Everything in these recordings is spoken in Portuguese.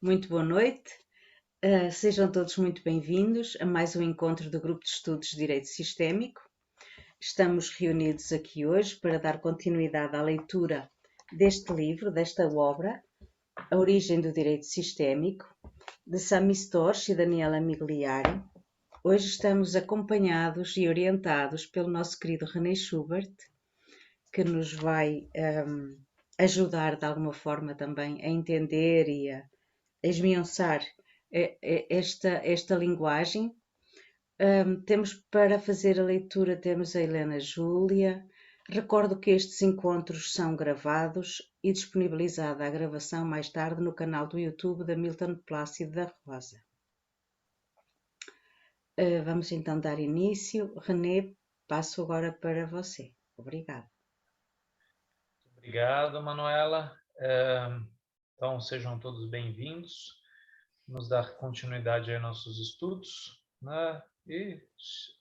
Muito boa noite. Sejam todos muito bem-vindos a mais um encontro do Grupo de Estudos de Direito Sistémico. Estamos reunidos aqui hoje para dar continuidade à leitura deste livro, desta obra, A Origem do Direito Sistémico, de Sami Storch e Daniela Migliari. Hoje estamos acompanhados e orientados pelo nosso querido René Schubert, que nos vai ajudar de alguma forma também a entender e a esmiuçar esta linguagem. Temos para fazer a leitura, temos a Helena Júlia. Recordo que estes encontros são gravados e disponibilizada a gravação mais tarde no canal do YouTube da Milton Plácido da Rosa. Vamos então dar início. René, passo agora para você. Obrigada. Obrigado, Manuela. Então, sejam todos bem-vindos. Vamos dar continuidade aos nossos estudos, né? E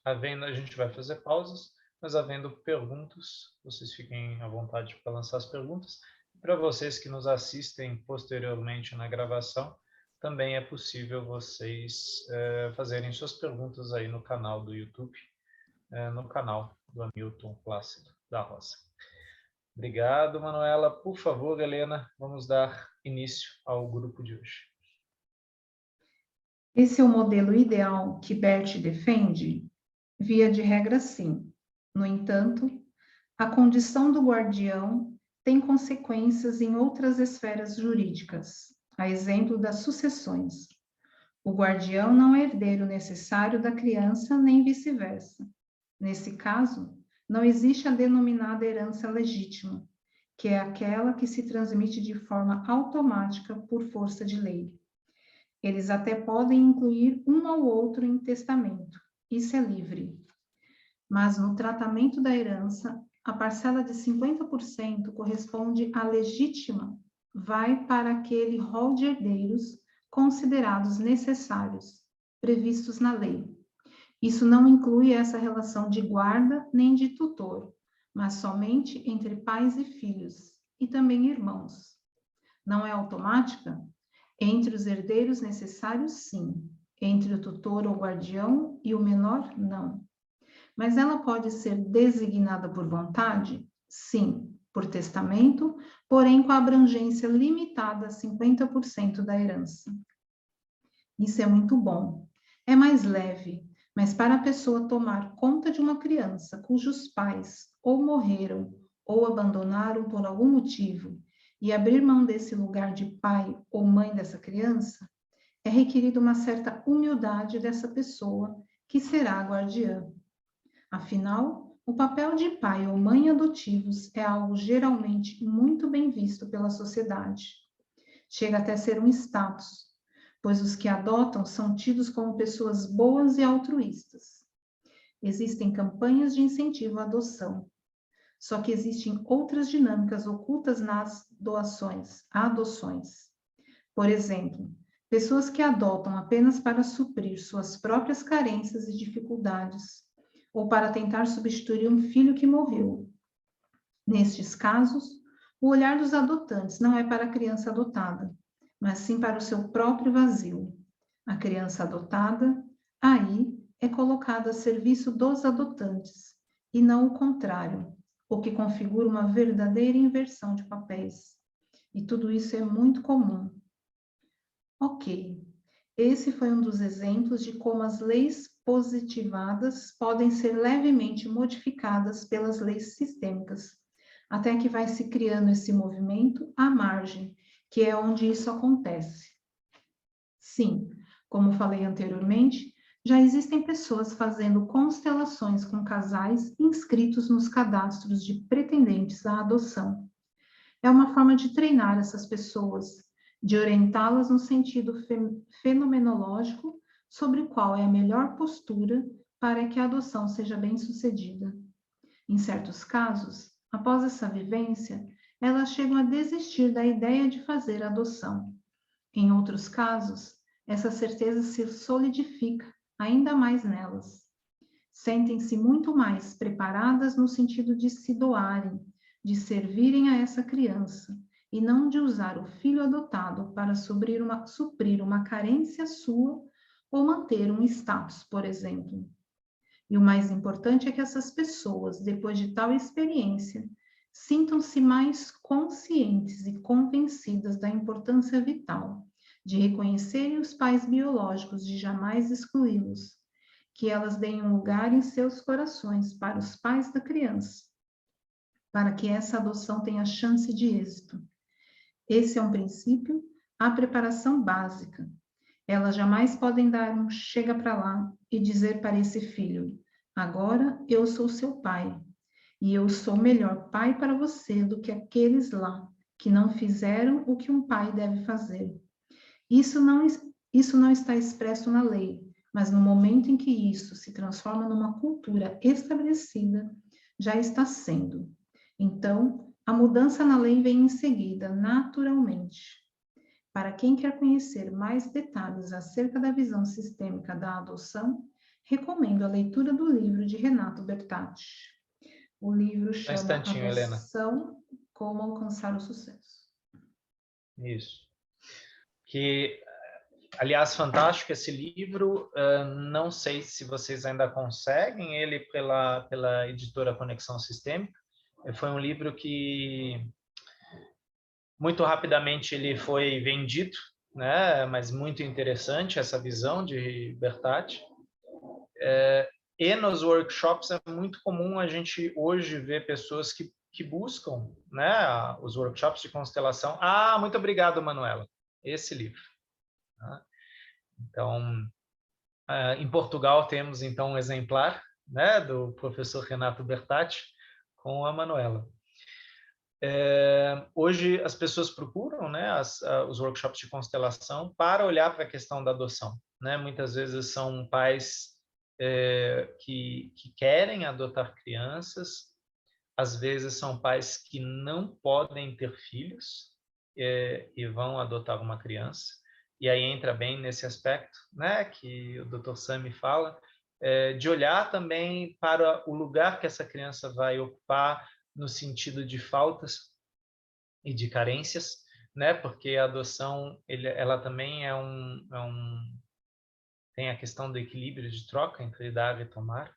a gente vai fazer pausas, mas havendo perguntas, vocês fiquem à vontade para lançar as perguntas. Para vocês que nos assistem posteriormente na gravação, também é possível vocês fazerem suas perguntas aí no canal do YouTube, no canal do Hamilton Plácido da Rosa. Obrigado, Manuela. Por favor, Helena, vamos dar início ao grupo de hoje. Esse é o modelo ideal que Bert defende? Via de regra, sim. No entanto, a condição do guardião tem consequências em outras esferas jurídicas, a exemplo das sucessões. O guardião não é herdeiro necessário da criança, nem vice-versa. Nesse caso, não existe a denominada herança legítima, que é aquela que se transmite de forma automática por força de lei. Eles até podem incluir um ou outro em testamento, isso é livre. Mas no tratamento da herança, a parcela de 50% corresponde à legítima, vai para aquele rol de herdeiros considerados necessários, previstos na lei. Isso não inclui essa relação de guarda nem de tutor, mas somente entre pais e filhos, e também irmãos. Não é automática? Entre os herdeiros necessários, sim. Entre o tutor ou guardião e o menor, não. Mas ela pode ser designada por vontade? Sim, por testamento, porém com a abrangência limitada a 50% da herança. Isso é muito bom. É mais leve, mas para a pessoa tomar conta de uma criança cujos pais ou morreram ou abandonaram por algum motivo e abrir mão desse lugar de pai ou mãe dessa criança, é requerida uma certa humildade dessa pessoa que será a guardiã. Afinal, o papel de pai ou mãe adotivos é algo geralmente muito bem visto pela sociedade. Chega até a ser um status, pois os que adotam são tidos como pessoas boas e altruístas. Existem campanhas de incentivo à adoção, só que existem outras dinâmicas ocultas nas adoções. Por exemplo, pessoas que adotam apenas para suprir suas próprias carências e dificuldades, ou para tentar substituir um filho que morreu. Nestes casos, o olhar dos adotantes não é para a criança adotada, mas sim para o seu próprio vazio. A criança adotada, aí, é colocada a serviço dos adotantes, e não o contrário, o que configura uma verdadeira inversão de papéis. E tudo isso é muito comum. Ok, esse foi um dos exemplos de como as leis positivadas podem ser levemente modificadas pelas leis sistêmicas, até que vai se criando esse movimento à margem, que é onde isso acontece. Sim, como falei anteriormente, já existem pessoas fazendo constelações com casais inscritos nos cadastros de pretendentes à adoção. É uma forma de treinar essas pessoas, de orientá-las no sentido fenomenológico sobre qual é a melhor postura para que a adoção seja bem-sucedida. Em certos casos, após essa vivência, elas chegam a desistir da ideia de fazer a adoção. Em outros casos, essa certeza se solidifica ainda mais nelas. Sentem-se muito mais preparadas no sentido de se doarem, de servirem a essa criança e não de usar o filho adotado para suprir uma carência sua ou manter um status, por exemplo. E o mais importante é que essas pessoas, depois de tal experiência, sintam-se mais conscientes e convencidas da importância vital de reconhecerem os pais biológicos, de jamais excluí-los, que elas deem um lugar em seus corações para os pais da criança, para que essa adoção tenha chance de êxito. Esse é um princípio, a preparação básica. Elas jamais podem dar um chega para lá e dizer para esse filho: agora eu sou seu pai, e eu sou melhor pai para você do que aqueles lá que não fizeram o que um pai deve fazer. Isso não está expresso na lei, mas no momento em que isso se transforma numa cultura estabelecida, já está sendo. Então, a mudança na lei vem em seguida, naturalmente. Para quem quer conhecer mais detalhes acerca da visão sistêmica da adoção, recomendo a leitura do livro de Renato Bertatti. O livro Um chama instantinho, Helena. Adoção, Como Alcançar o Sucesso. Isso. Que, aliás, fantástico esse livro. Não sei se vocês ainda conseguem ele pela editora Conexão Sistêmica. Foi um livro que muito rapidamente ele foi vendido, né? Mas muito interessante essa visão de Bertatti. E nos workshops é muito comum a gente hoje ver pessoas que buscam, né, os workshops de constelação. Ah, muito obrigado, Manuela. Esse livro. Tá? Então, em Portugal temos então um exemplar, né, do professor Renato Bertatti com a Manuela. Hoje as pessoas procuram, né, os workshops de constelação para olhar para a questão da adoção, né? Muitas vezes são pais que querem adotar crianças, às vezes são pais que não podem ter filhos e vão adotar uma criança, e aí entra bem nesse aspecto, né, que o Dr. Sami fala, de olhar também para o lugar que essa criança vai ocupar no sentido de faltas e de carências, né, porque a adoção ela também tem a questão do equilíbrio de troca entre dar e tomar,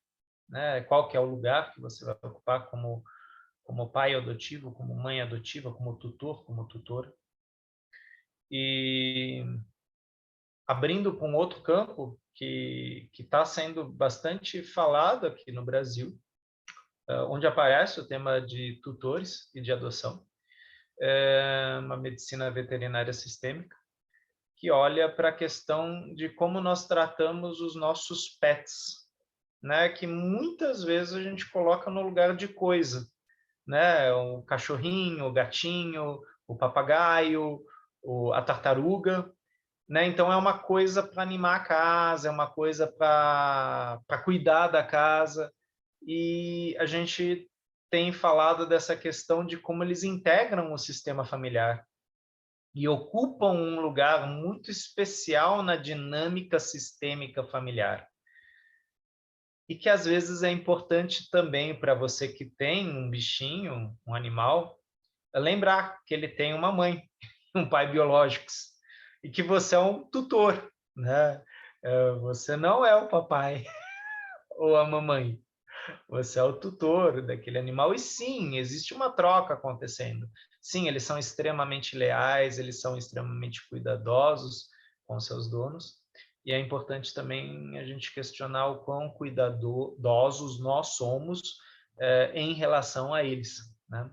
né? Qual que é o lugar que você vai ocupar como pai adotivo, como mãe adotiva, como tutor, como tutora. E abrindo para um outro campo que está sendo bastante falado aqui no Brasil, onde aparece o tema de tutores e de adoção, uma medicina veterinária sistêmica, que olha para a questão de como nós tratamos os nossos pets, né? Que muitas vezes a gente coloca no lugar de coisa, né? O cachorrinho, o gatinho, o papagaio, a tartaruga, né? Então é uma coisa para animar a casa, é uma coisa para cuidar da casa, e a gente tem falado dessa questão de como eles integram o sistema familiar e ocupam um lugar muito especial na dinâmica sistêmica familiar. E que às vezes é importante também para você que tem um bichinho, um animal, lembrar que ele tem uma mãe, um pai biológicos, e que você é um tutor, né? Você não é o papai ou a mamãe, você é o tutor daquele animal. E sim, existe uma troca acontecendo. Sim, eles são extremamente leais, eles são extremamente cuidadosos com seus donos. E é importante também a gente questionar o quão cuidadosos nós somos em relação a eles, né?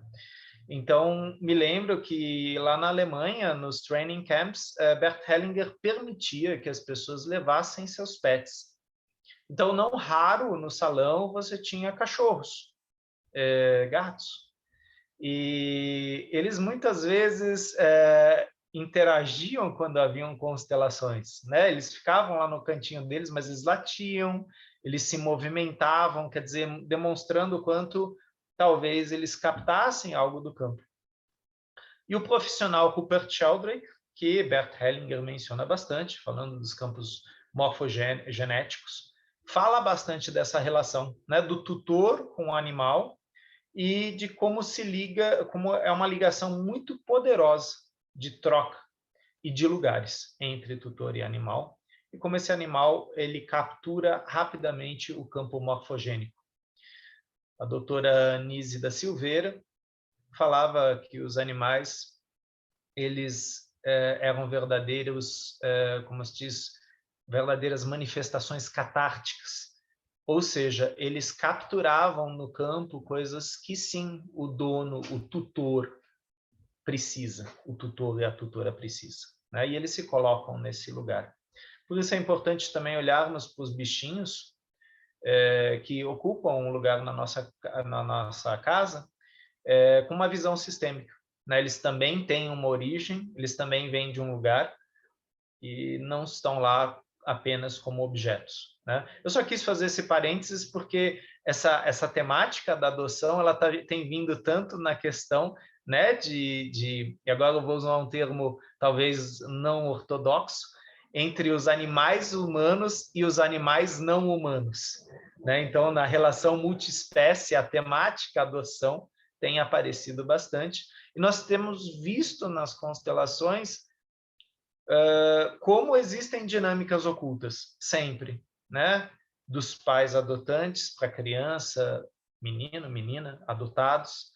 Então, me lembro que lá na Alemanha, nos training camps, Bert Hellinger permitia que as pessoas levassem seus pets. Então, não raro no salão você tinha cachorros, gatos. E eles muitas vezes interagiam quando haviam constelações, né? Eles ficavam lá no cantinho deles, mas eles latiam, eles se movimentavam, quer dizer, demonstrando o quanto talvez eles captassem algo do campo. E o profissional Rupert Sheldrake, que Bert Hellinger menciona bastante, falando dos campos morfogenéticos, fala bastante dessa relação, né, do tutor com o animal e de como se liga, como é uma ligação muito poderosa de troca e de lugares entre tutor e animal, e como esse animal ele captura rapidamente o campo morfogênico. A doutora Nise da Silveira falava que os animais eles eram verdadeiros, como se diz, verdadeiras manifestações catárticas. Ou seja, eles capturavam no campo coisas que sim, o dono, o tutor precisa, o tutor e a tutora precisam, né? E eles se colocam nesse lugar. Por isso é importante também olharmos para os bichinhos que ocupam um lugar na nossa casa com uma visão sistêmica, né? Eles também têm uma origem, eles também vêm de um lugar e não estão lá apenas como objetos, né? Eu só quis fazer esse parênteses porque essa temática da adoção ela tem vindo tanto na questão, né, e agora eu vou usar um termo talvez não ortodoxo, entre os animais humanos e os animais não humanos, né? Então, na relação multiespécie, a temática adoção tem aparecido bastante, e nós temos visto nas constelações como existem dinâmicas ocultas, sempre, né? Dos pais adotantes para criança, menino, menina, adotados,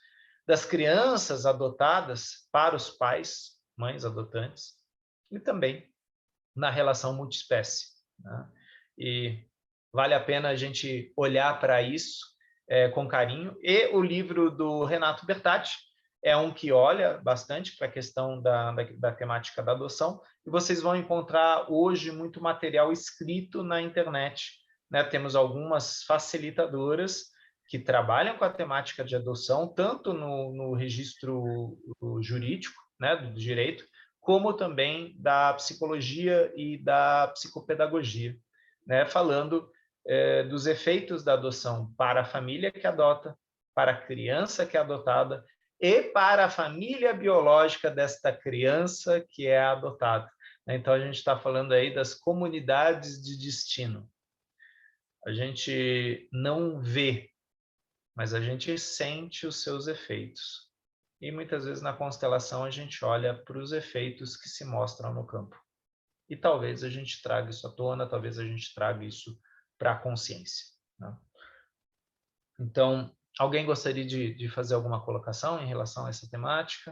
das crianças adotadas para os pais, mães adotantes, e também na relação multiespécie, né? E vale a pena a gente olhar para isso com carinho. E o livro do Renato Bertatti é um que olha bastante para a questão da temática da adoção, e vocês vão encontrar hoje muito material escrito na internet, né? Temos algumas facilitadoras que trabalham com a temática de adoção, tanto no registro jurídico, né, do direito, como também da psicologia e da psicopedagogia, né, falando dos efeitos da adoção para a família que adota, para a criança que é adotada e para a família biológica desta criança que é adotada. Então, a gente está falando aí das comunidades de destino. A gente não vê, mas a gente sente os seus efeitos. E muitas vezes na constelação a gente olha para os efeitos que se mostram no campo. E talvez a gente traga isso à tona, talvez a gente traga isso para a consciência, né? Então, alguém gostaria de fazer alguma colocação em relação a essa temática?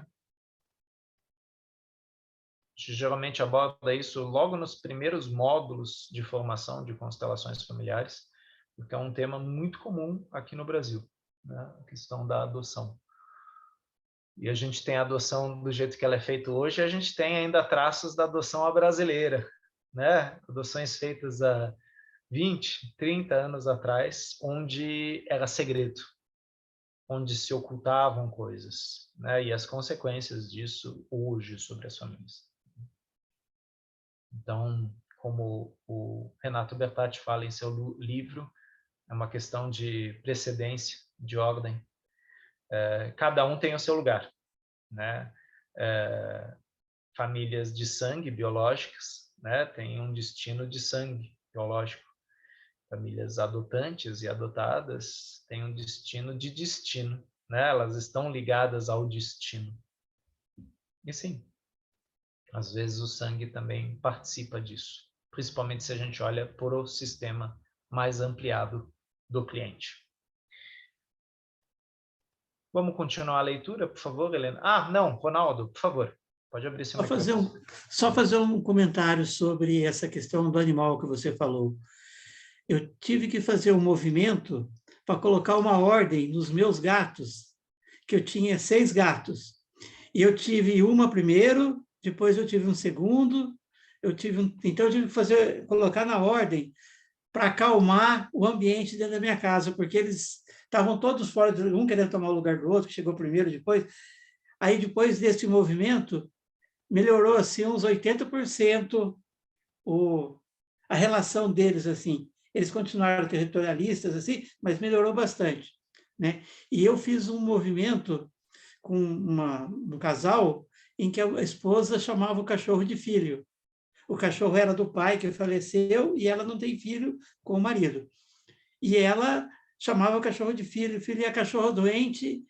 A gente geralmente aborda isso logo nos primeiros módulos de formação de constelações familiares, porque é um tema muito comum aqui no Brasil, né? A questão da adoção. E a gente tem a adoção do jeito que ela é feita hoje, e a gente tem ainda traços da adoção à brasileira, né? Adoções feitas há 20, 30 anos atrás, onde era segredo, onde se ocultavam coisas, né? E as consequências disso hoje sobre as famílias. Então, como o Renato Bertatti fala em seu livro, é uma questão de precedência, de ordem. Cada um tem o seu lugar, né? Famílias de sangue biológicas, né, têm um destino de sangue biológico. Famílias adotantes e adotadas têm um destino de destino, né? Elas estão ligadas ao destino. E sim, às vezes o sangue também participa disso, principalmente se a gente olha por o sistema mais ampliado do cliente. Vamos continuar a leitura, por favor, Helena? Ah, não, Ronaldo, por favor, pode abrir seu microfone. Só fazer um comentário sobre essa questão do animal que você falou. Eu tive que fazer um movimento para colocar uma ordem nos meus gatos, que eu tinha 6 gatos. E eu tive uma primeiro, depois eu tive um segundo, então eu tive que colocar na ordem para acalmar o ambiente dentro da minha casa, porque eles estavam todos fora, um querendo tomar o lugar do outro, que chegou primeiro, depois. Aí, depois desse movimento, melhorou assim uns 80% a relação deles, assim. Eles continuaram territorialistas, assim, mas melhorou bastante, né? E eu fiz um movimento com um casal em que a esposa chamava o cachorro de filho. O cachorro era do pai que faleceu e ela não tem filho com o marido. E ela chamava o cachorro de filho, filho, e a cachorra doente,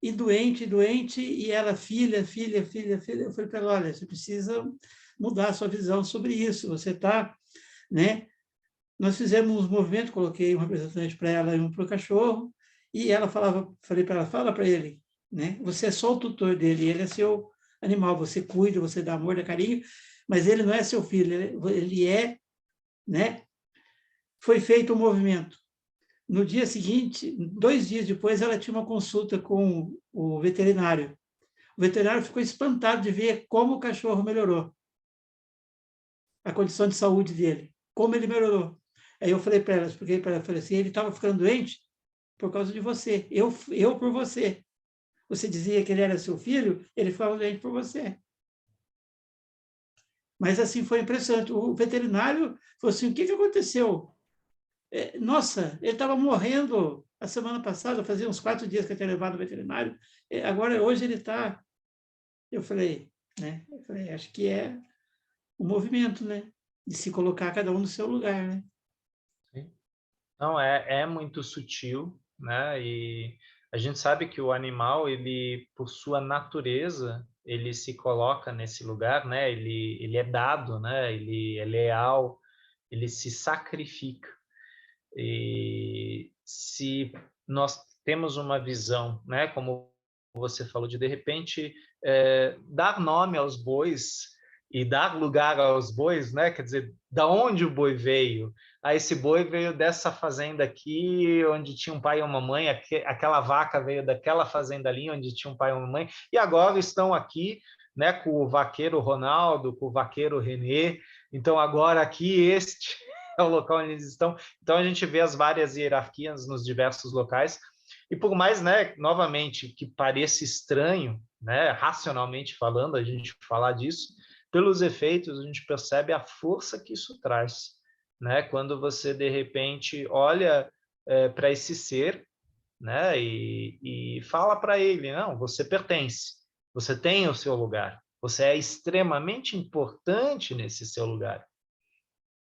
e doente, doente, e ela, filha, filha, filha, filha. Eu falei para ela, olha, você precisa mudar a sua visão sobre isso, você está, né? Nós fizemos um movimento, coloquei um representante para ela e um para o cachorro, e ela falei para ela, fala para ele, né? Você é só o tutor dele, ele é seu animal, você cuida, você dá amor, dá carinho, mas ele não é seu filho, ele é, né? Foi feito um movimento. No dia seguinte, 2 dias depois, ela tinha uma consulta com o veterinário. O veterinário ficou espantado de ver como o cachorro melhorou, a condição de saúde dele, como ele melhorou. Aí eu falei para ela, expliquei para ela, falei assim, ele estava ficando doente por causa de você, eu por você. Você dizia que ele era seu filho, ele ficava doente por você. Mas assim foi impressionante. O veterinário falou assim, o que aconteceu? Nossa, ele estava morrendo a semana passada, fazia uns 4 dias que eu tinha levado ao veterinário, agora, hoje ele está... Eu falei, né? Eu falei, acho que é o movimento, né? De se colocar cada um no seu lugar, né? Sim. Não, é muito sutil, né? E a gente sabe que o animal, ele, por sua natureza, ele se coloca nesse lugar, né? Ele é dado, né? Ele é leal, ele se sacrifica. E se nós temos uma visão, né? Como você falou, de repente dar nome aos bois e dar lugar aos bois, né? Quer dizer, da onde o boi veio? Esse boi veio dessa fazenda aqui, onde tinha um pai e uma mãe, aquela vaca veio daquela fazenda ali, onde tinha um pai e uma mãe, e agora estão aqui, né, com o vaqueiro Ronaldo, com o vaqueiro Renê. Então, agora aqui, este é o local onde eles estão. Então, a gente vê as várias hierarquias nos diversos locais. E por mais, né, novamente, que pareça estranho, né, racionalmente falando, a gente falar disso, pelos efeitos, a gente percebe a força que isso traz, né? Quando você, de repente, olha para esse ser, né, e fala para ele, não, você pertence, você tem o seu lugar, você é extremamente importante nesse seu lugar.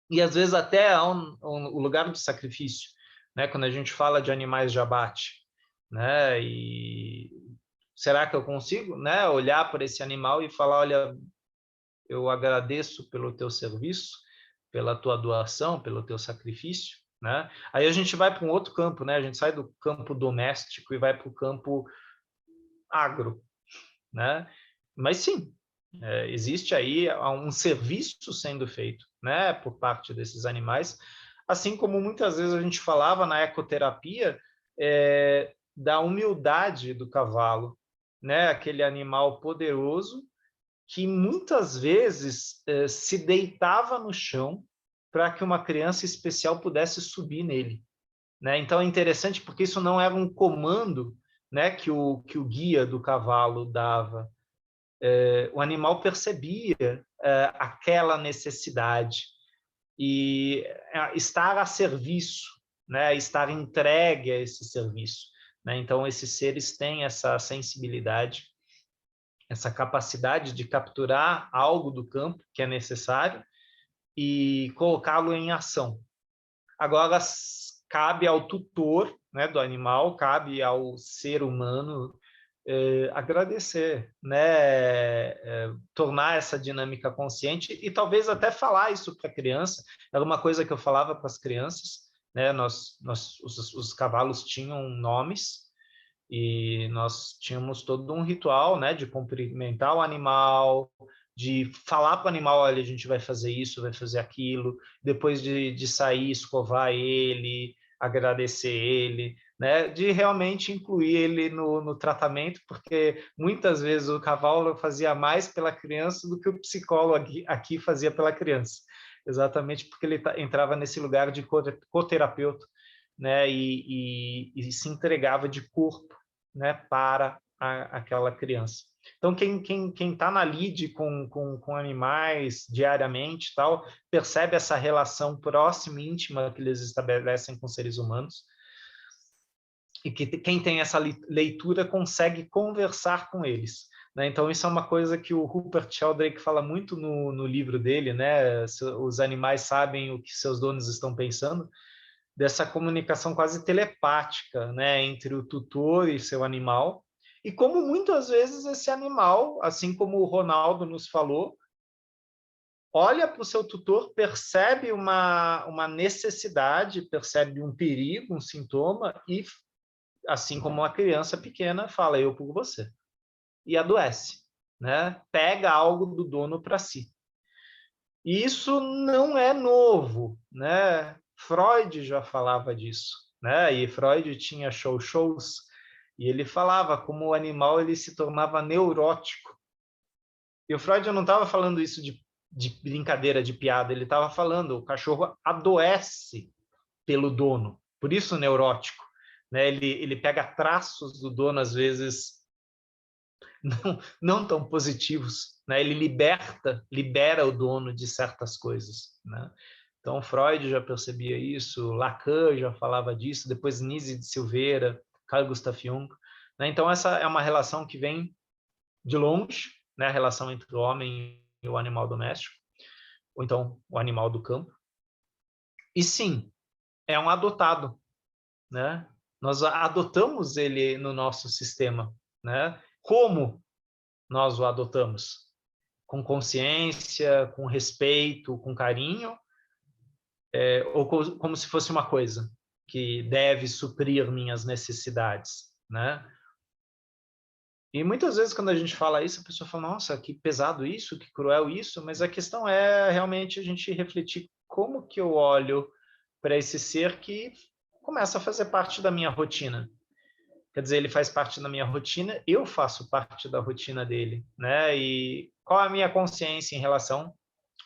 E, às vezes, até o lugar do sacrifício, né? Quando a gente fala de animais de abate, né? E será que eu consigo, né, olhar para esse animal e falar, olha, eu agradeço pelo teu serviço, pela tua doação, pelo teu sacrifício, né? Aí a gente vai para um outro campo, né? A gente sai do campo doméstico e vai para o campo agro, né? Mas sim, existe aí um serviço sendo feito, né, por parte desses animais, assim como muitas vezes a gente falava na ecoterapia da humildade do cavalo, né, aquele animal poderoso que muitas vezes se deitava no chão para que uma criança especial pudesse subir nele, né? Então é interessante porque isso não era um comando, né, que o guia do cavalo dava. O animal percebia aquela necessidade e estar a serviço, né, estar entregue a esse serviço, né? Então esses seres têm essa sensibilidade, essa capacidade de capturar algo do campo que é necessário e colocá-lo em ação. Agora, cabe ao tutor, né, do animal, cabe ao ser humano agradecer, né, tornar essa dinâmica consciente e talvez até falar isso para a criança. Era uma coisa que eu falava para as crianças, né? Os cavalos tinham nomes e nós tínhamos todo um ritual, né, de cumprimentar o animal, de falar para o animal, olha, a gente vai fazer isso, vai fazer aquilo, depois de sair, escovar ele, agradecer ele, né, de realmente incluir ele no tratamento, porque muitas vezes o cavalo fazia mais pela criança do que o psicólogo aqui fazia pela criança, exatamente porque ele entrava nesse lugar de coterapeuta, né, e se entregava de corpo, né, para aquela criança. Então, quem está na lide com animais diariamente, tal, percebe essa relação próxima e íntima que eles estabelecem com seres humanos, e que quem tem essa leitura consegue conversar com eles, né? Então, isso é uma coisa que o Rupert Sheldrake fala muito no livro dele, né? Os animais sabem o que seus donos estão pensando. dessa comunicação quase telepática, né, entre o tutor e seu animal, e como muitas vezes esse animal, assim como o Ronaldo nos falou, olha para o seu tutor, percebe uma necessidade, percebe um perigo, um sintoma, e, assim como uma criança pequena, fala, eu por você. E adoece, né? Pega algo do dono para si. E isso não é novo, né? Freud já falava disso, né? E Freud tinha shows, e ele falava como o animal ele se tornava neurótico. E o Freud não estava falando isso de brincadeira, de piada, ele estava falando, o cachorro adoece pelo dono, por isso neurótico, né? Ele pega traços do dono, às vezes, não tão positivos, né? Ele libera o dono de certas coisas, né? Então, Freud já percebia isso, Lacan já falava disso, depois Nise de Silveira, Carl Gustav Jung, né? Então, essa é uma relação que vem de longe, né? A relação entre o homem e o animal doméstico, ou então o animal do campo. E sim, é um adotado, né? Nós adotamos ele no nosso sistema, né? Como nós o adotamos? Com consciência, com respeito, com carinho, ou como se fosse uma coisa que deve suprir minhas necessidades, né? E muitas vezes quando a gente fala isso, a pessoa fala, nossa, que pesado isso, que cruel isso, mas a questão é realmente a gente refletir como que eu olho para esse ser que começa a fazer parte da minha rotina. Quer dizer, ele faz parte da minha rotina, eu faço parte da rotina dele, né? E qual a minha consciência em relação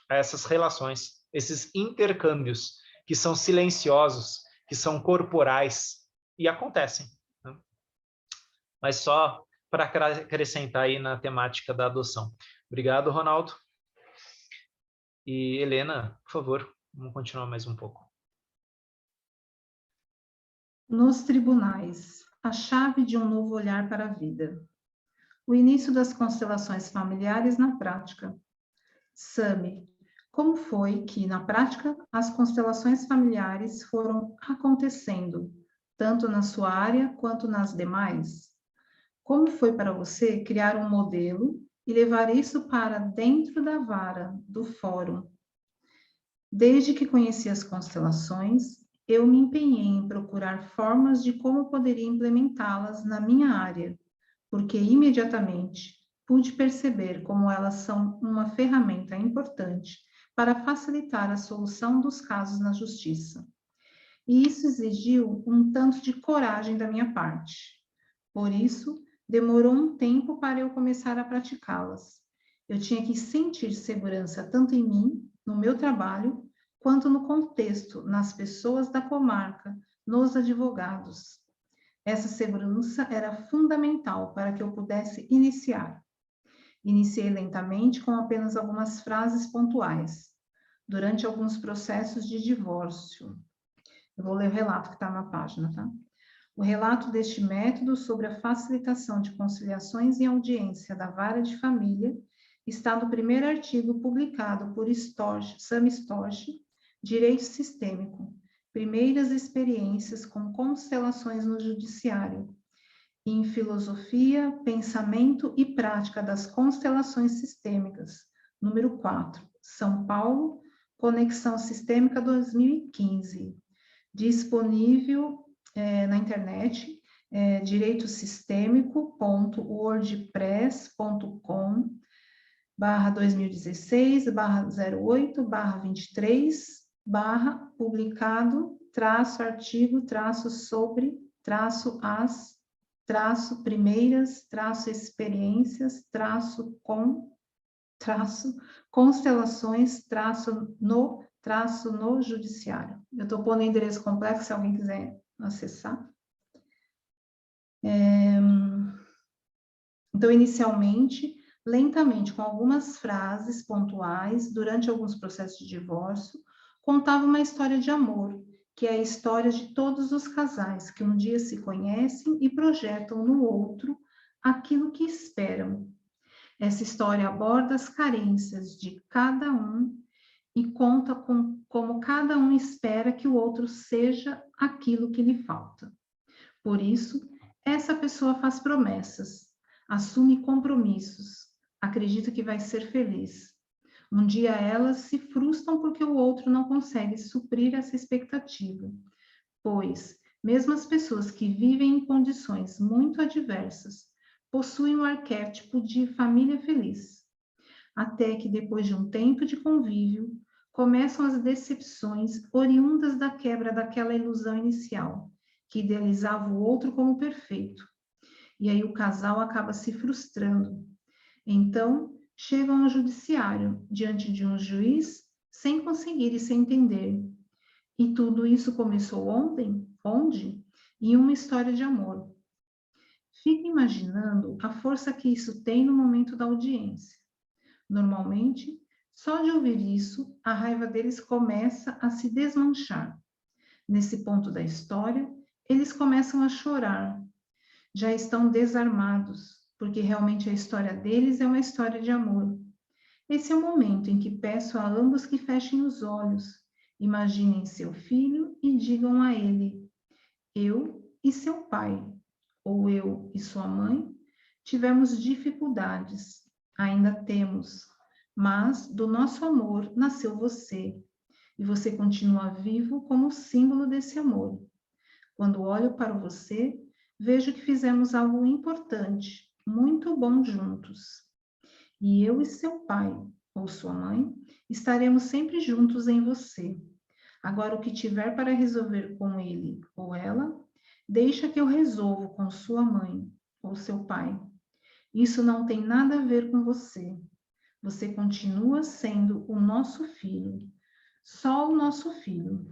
a essas relações, esses intercâmbios que são silenciosos, que são corporais e acontecem, né? Mas só para acrescentar aí na temática da adoção. Obrigado, Ronaldo. E Helena, por favor, vamos continuar mais um pouco. Nos tribunais, a chave de um novo olhar para a vida. O início das constelações familiares na prática. Sami, como foi que, na prática, as constelações familiares foram acontecendo, tanto na sua área quanto nas demais? Como foi para você criar um modelo e levar isso para dentro da vara, do fórum? Desde que conheci as constelações, eu me empenhei em procurar formas de como poderia implementá-las na minha área, porque imediatamente pude perceber como elas são uma ferramenta importante para facilitar a solução dos casos na justiça. E isso exigiu um tanto de coragem da minha parte. Por isso, demorou um tempo para eu começar a praticá-las. Eu tinha que sentir segurança tanto em mim, no meu trabalho, quanto no contexto, nas pessoas da comarca, nos advogados. Essa segurança era fundamental para que eu pudesse iniciar. Iniciei lentamente com apenas algumas frases pontuais, durante alguns processos de divórcio. Eu vou ler o relato que está na página, tá? O relato deste método sobre a facilitação de conciliações em audiência da vara de família está no primeiro artigo publicado por Sami Storch, Direito Sistêmico, Primeiras Experiências com Constelações no Judiciário, em Filosofia, Pensamento e Prática das Constelações Sistêmicas, número 4, São Paulo, Conexão Sistêmica 2015, disponível na internet, direito-sistêmico.org/2016/01/23/constelações-no judiciário. Eu estou pondo o endereço completo, se alguém quiser acessar. Então, inicialmente, lentamente, com algumas frases pontuais, durante alguns processos de divórcio, contava uma história de amor, que é a história de todos os casais que um dia se conhecem e projetam no outro aquilo que esperam. Essa história aborda as carências de cada um e conta como cada um espera que o outro seja aquilo que lhe falta. Por isso, essa pessoa faz promessas, assume compromissos, acredita que vai ser feliz. Um dia elas se frustram porque o outro não consegue suprir essa expectativa, pois, mesmo as pessoas que vivem em condições muito adversas, possuem um arquétipo de família feliz. Até que, depois de um tempo de convívio, começam as decepções oriundas da quebra daquela ilusão inicial, que idealizava o outro como perfeito. E aí o casal acaba se frustrando. Então, chegam ao judiciário, diante de um juiz, sem conseguir se entender. E tudo isso começou ontem? Onde? Em uma história de amor. Fica imaginando a força que isso tem no momento da audiência. Normalmente, só de ouvir isso, a raiva deles começa a se desmanchar. Nesse ponto da história, eles começam a chorar. Já estão desarmados, porque realmente a história deles é uma história de amor. Esse é o momento em que peço a ambos que fechem os olhos, imaginem seu filho e digam a ele: eu e seu pai, ou eu e sua mãe, tivemos dificuldades, ainda temos, mas do nosso amor nasceu você, e você continua vivo como símbolo desse amor. Quando olho para você, vejo que fizemos algo importante, muito bom juntos. E eu e seu pai, ou sua mãe, estaremos sempre juntos em você. Agora, o que tiver para resolver com ele ou ela, deixa que eu resolvo com sua mãe ou seu pai. Isso não tem nada a ver com você. Você continua sendo o nosso filho, só o nosso filho.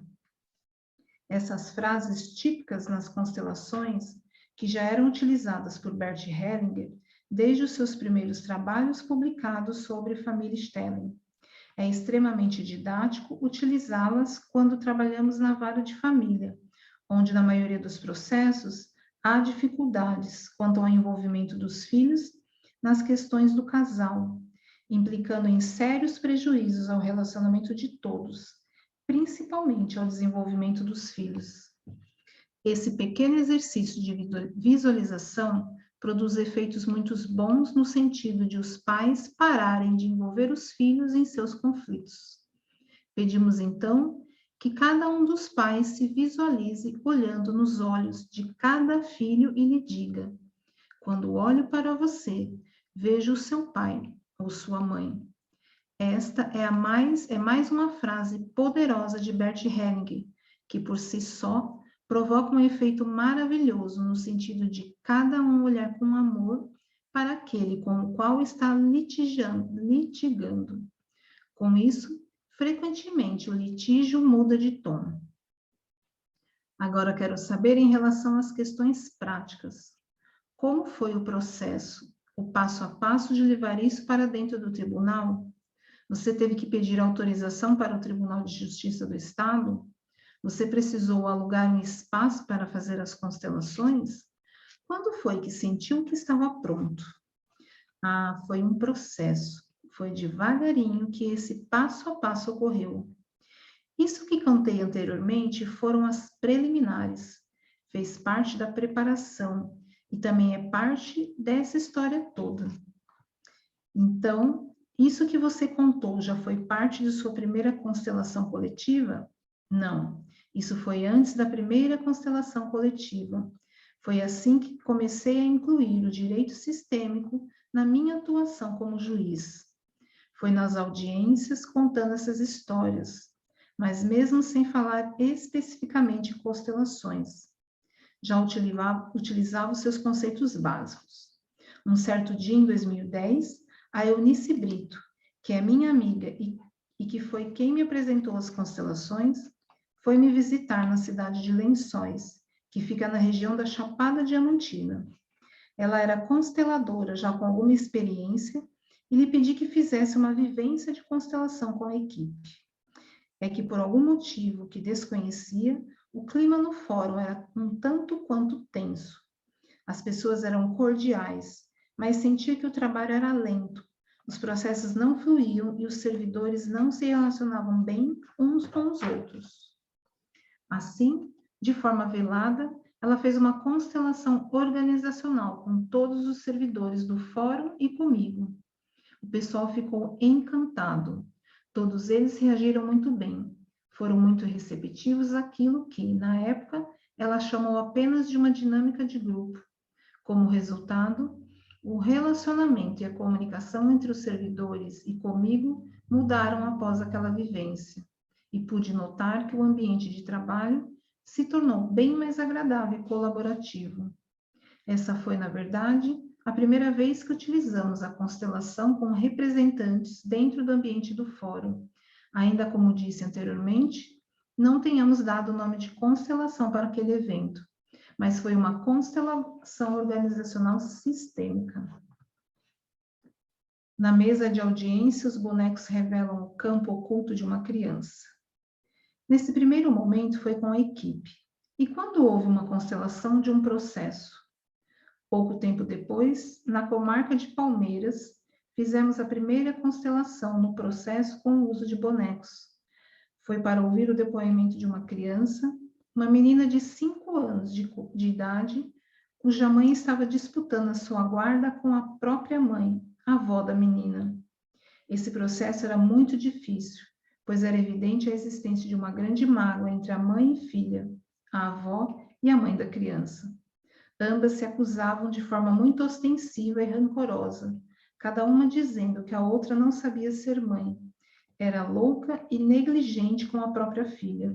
Essas frases típicas nas constelações, que já eram utilizadas por Bert Hellinger desde os seus primeiros trabalhos publicados sobre família Stelling. É extremamente didático utilizá-las quando trabalhamos na vara de família, onde na maioria dos processos há dificuldades quanto ao envolvimento dos filhos nas questões do casal, implicando em sérios prejuízos ao relacionamento de todos, principalmente ao desenvolvimento dos filhos. Esse pequeno exercício de visualização produz efeitos muito bons no sentido de os pais pararem de envolver os filhos em seus conflitos. Pedimos, então, que cada um dos pais se visualize olhando nos olhos de cada filho e lhe diga: quando olho para você, vejo o seu pai ou sua mãe. Esta é mais uma frase poderosa de Bert Hellinger, que por si só provoca um efeito maravilhoso no sentido de cada um olhar com amor para aquele com o qual está litigando. Com isso, frequentemente o litígio muda de tom. Agora quero saber em relação às questões práticas. Como foi o processo, o passo a passo de levar isso para dentro do tribunal? Você teve que pedir autorização para o Tribunal de Justiça do Estado? Você precisou alugar um espaço para fazer as constelações? Quando foi que sentiu que estava pronto? Ah, foi um processo. Foi devagarinho que esse passo a passo ocorreu. Isso que contei anteriormente foram as preliminares. Fez parte da preparação e também é parte dessa história toda. Então, isso que você contou já foi parte de sua primeira constelação coletiva? Não, isso foi antes da primeira constelação coletiva. Foi assim que comecei a incluir o direito sistêmico na minha atuação como juiz. Foi nas audiências contando essas histórias, mas mesmo sem falar especificamente em constelações. Já utilizava os seus conceitos básicos. Um certo dia, em 2010, a Eunice Brito, que é minha amiga e que foi quem me apresentou as constelações, foi me visitar na cidade de Lençóis, que fica na região da Chapada Diamantina. Ela era consteladora, já com alguma experiência, e lhe pedi que fizesse uma vivência de constelação com a equipe. É que, por algum motivo que desconhecia, o clima no fórum era um tanto quanto tenso. As pessoas eram cordiais, mas sentia que o trabalho era lento, Os processos não fluíam e os servidores não se relacionavam bem uns com os outros. Assim, de forma velada, ela fez uma constelação organizacional com todos os servidores do fórum e comigo. O pessoal ficou encantado. Todos eles reagiram muito bem. Foram muito receptivos àquilo que, na época, ela chamou apenas de uma dinâmica de grupo. Como resultado, o relacionamento e a comunicação entre os servidores e comigo mudaram após aquela vivência. E pude notar que o ambiente de trabalho se tornou bem mais agradável e colaborativo. Essa foi, na verdade, a primeira vez que utilizamos a constelação com representantes dentro do ambiente do fórum. Ainda como disse anteriormente, não tenhamos dado o nome de constelação para aquele evento, mas foi uma constelação organizacional sistêmica. Na mesa de audiência, os bonecos revelam o campo oculto de uma criança. Nesse primeiro momento foi com a equipe, e quando houve uma constelação de um processo. Pouco tempo depois, na comarca de Palmeiras, fizemos a primeira constelação no processo com o uso de bonecos. Foi para ouvir o depoimento de uma criança, uma menina de 5 anos de idade, cuja mãe estava disputando a sua guarda com a própria mãe, a avó da menina. Esse processo era muito difícil, pois era evidente a existência de uma grande mágoa entre a mãe e filha, a avó e a mãe da criança. Ambas se acusavam de forma muito ostensiva e rancorosa, cada uma dizendo que a outra não sabia ser mãe, era louca e negligente com a própria filha.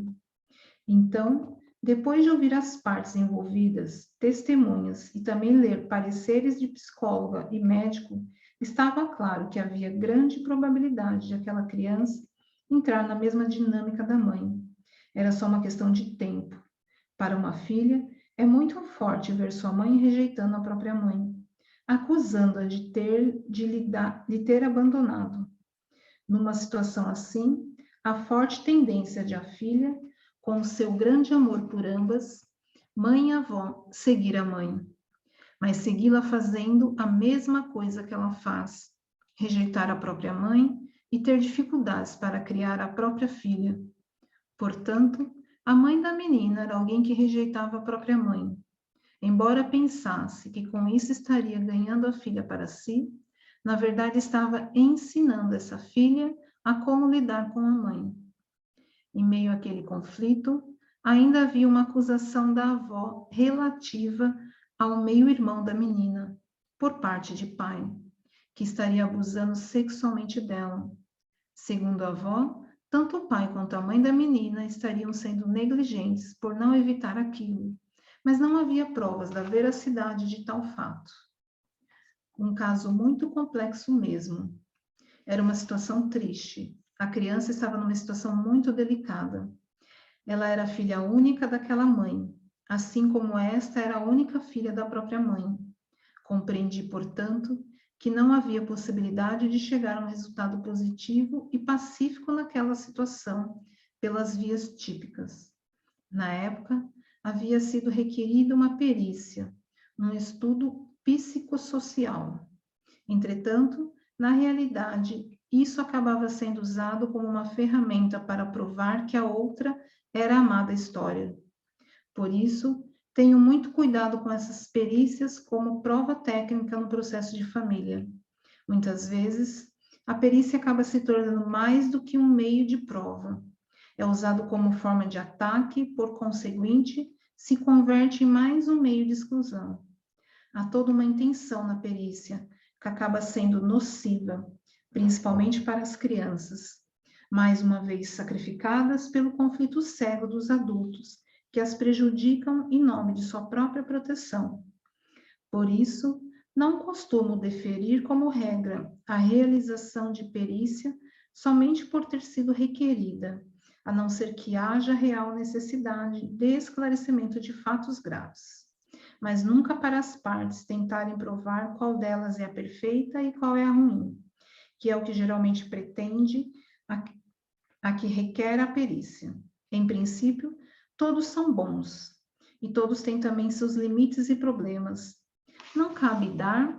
Então, depois de ouvir as partes envolvidas, testemunhas e também ler pareceres de psicóloga e médico, estava claro que havia grande probabilidade de aquela criança entrar na mesma dinâmica da mãe. Era só uma questão de tempo. Para uma filha, é muito forte ver sua mãe rejeitando a própria mãe, acusando-a de ter abandonado. Numa situação assim, a forte tendência de a filha, com o seu grande amor por ambas, mãe e avó, seguir a mãe, mas segui-la fazendo a mesma coisa que ela faz, rejeitar a própria mãe e ter dificuldades para criar a própria filha. Portanto, a mãe da menina era alguém que rejeitava a própria mãe. Embora pensasse que com isso estaria ganhando a filha para si, na verdade estava ensinando essa filha a como lidar com a mãe. Em meio àquele conflito, ainda havia uma acusação da avó relativa ao meio-irmão da menina, por parte de pai, que estaria abusando sexualmente dela. Segundo a avó, tanto o pai quanto a mãe da menina estariam sendo negligentes por não evitar aquilo, mas não havia provas da veracidade de tal fato. Um caso muito complexo mesmo. Era uma situação triste. A criança estava numa situação muito delicada. Ela era filha única daquela mãe, assim como esta era a única filha da própria mãe. Compreendi, portanto, que não havia possibilidade de chegar a um resultado positivo e pacífico naquela situação, pelas vias típicas. Na época, havia sido requerida uma perícia, um estudo psicossocial. Entretanto, na realidade, isso acabava sendo usado como uma ferramenta para provar que a outra era a amada história. Por isso, tenho muito cuidado com essas perícias como prova técnica no processo de família. Muitas vezes, a perícia acaba se tornando mais do que um meio de prova. É usado como forma de ataque, por conseguinte, se converte em mais um meio de exclusão. Há toda uma intenção na perícia, que acaba sendo nociva, principalmente para as crianças, mais uma vez sacrificadas pelo conflito cego dos adultos, que as prejudicam em nome de sua própria proteção. Por isso, não costumo deferir como regra a realização de perícia somente por ter sido requerida, a não ser que haja real necessidade de esclarecimento de fatos graves. Mas nunca para as partes tentarem provar qual delas é a perfeita e qual é a ruim, que é o que geralmente pretende a que requer a perícia. Em princípio, todos são bons, e todos têm também seus limites e problemas. Não cabe dar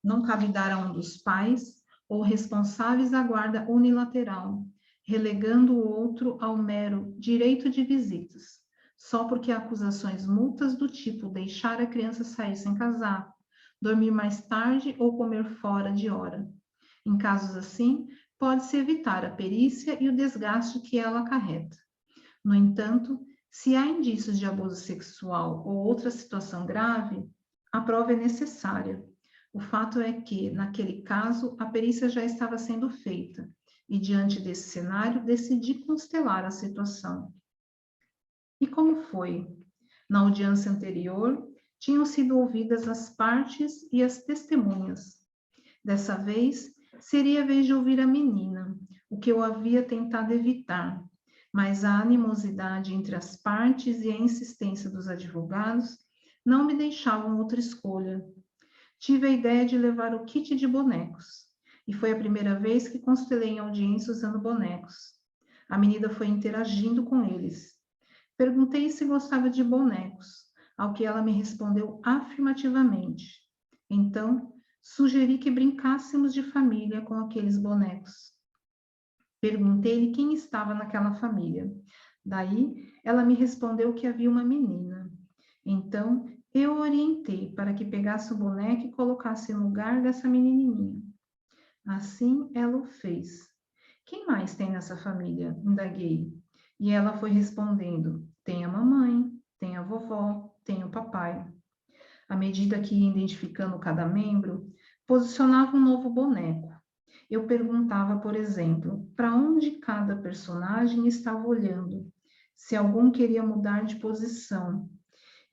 Não cabe dar a um dos pais ou responsáveis a guarda unilateral, relegando o outro ao mero direito de visitas, só porque acusações multas do tipo deixar a criança sair sem casaco, dormir mais tarde ou comer fora de hora. Em casos assim, pode-se evitar a perícia e o desgaste que ela acarreta. No entanto, se há indícios de abuso sexual ou outra situação grave, a prova é necessária. O fato é que, naquele caso, a perícia já estava sendo feita e, diante desse cenário, decidi constelar a situação. E como foi? Na audiência anterior, tinham sido ouvidas as partes e as testemunhas. Dessa vez, seria a vez de ouvir a menina, o que eu havia tentado evitar, mas a animosidade entre as partes e a insistência dos advogados não me deixavam outra escolha. Tive a ideia de levar o kit de bonecos, e foi a primeira vez que constelei em audiência usando bonecos. A menina foi interagindo com eles. Perguntei se gostava de bonecos, ao que ela me respondeu afirmativamente. Então, sugeri que brincássemos de família com aqueles bonecos. Perguntei-lhe quem estava naquela família. Daí, ela me respondeu que havia uma menina. Então, eu orientei para que pegasse o boneco e colocasse no lugar dessa menininha. Assim, ela o fez. Quem mais tem nessa família? Indaguei. E ela foi respondendo, tem a mamãe, tem a vovó, tem o papai. À medida que ia identificando cada membro, posicionava um novo boneco. Eu perguntava, por exemplo, para onde cada personagem estava olhando, se algum queria mudar de posição,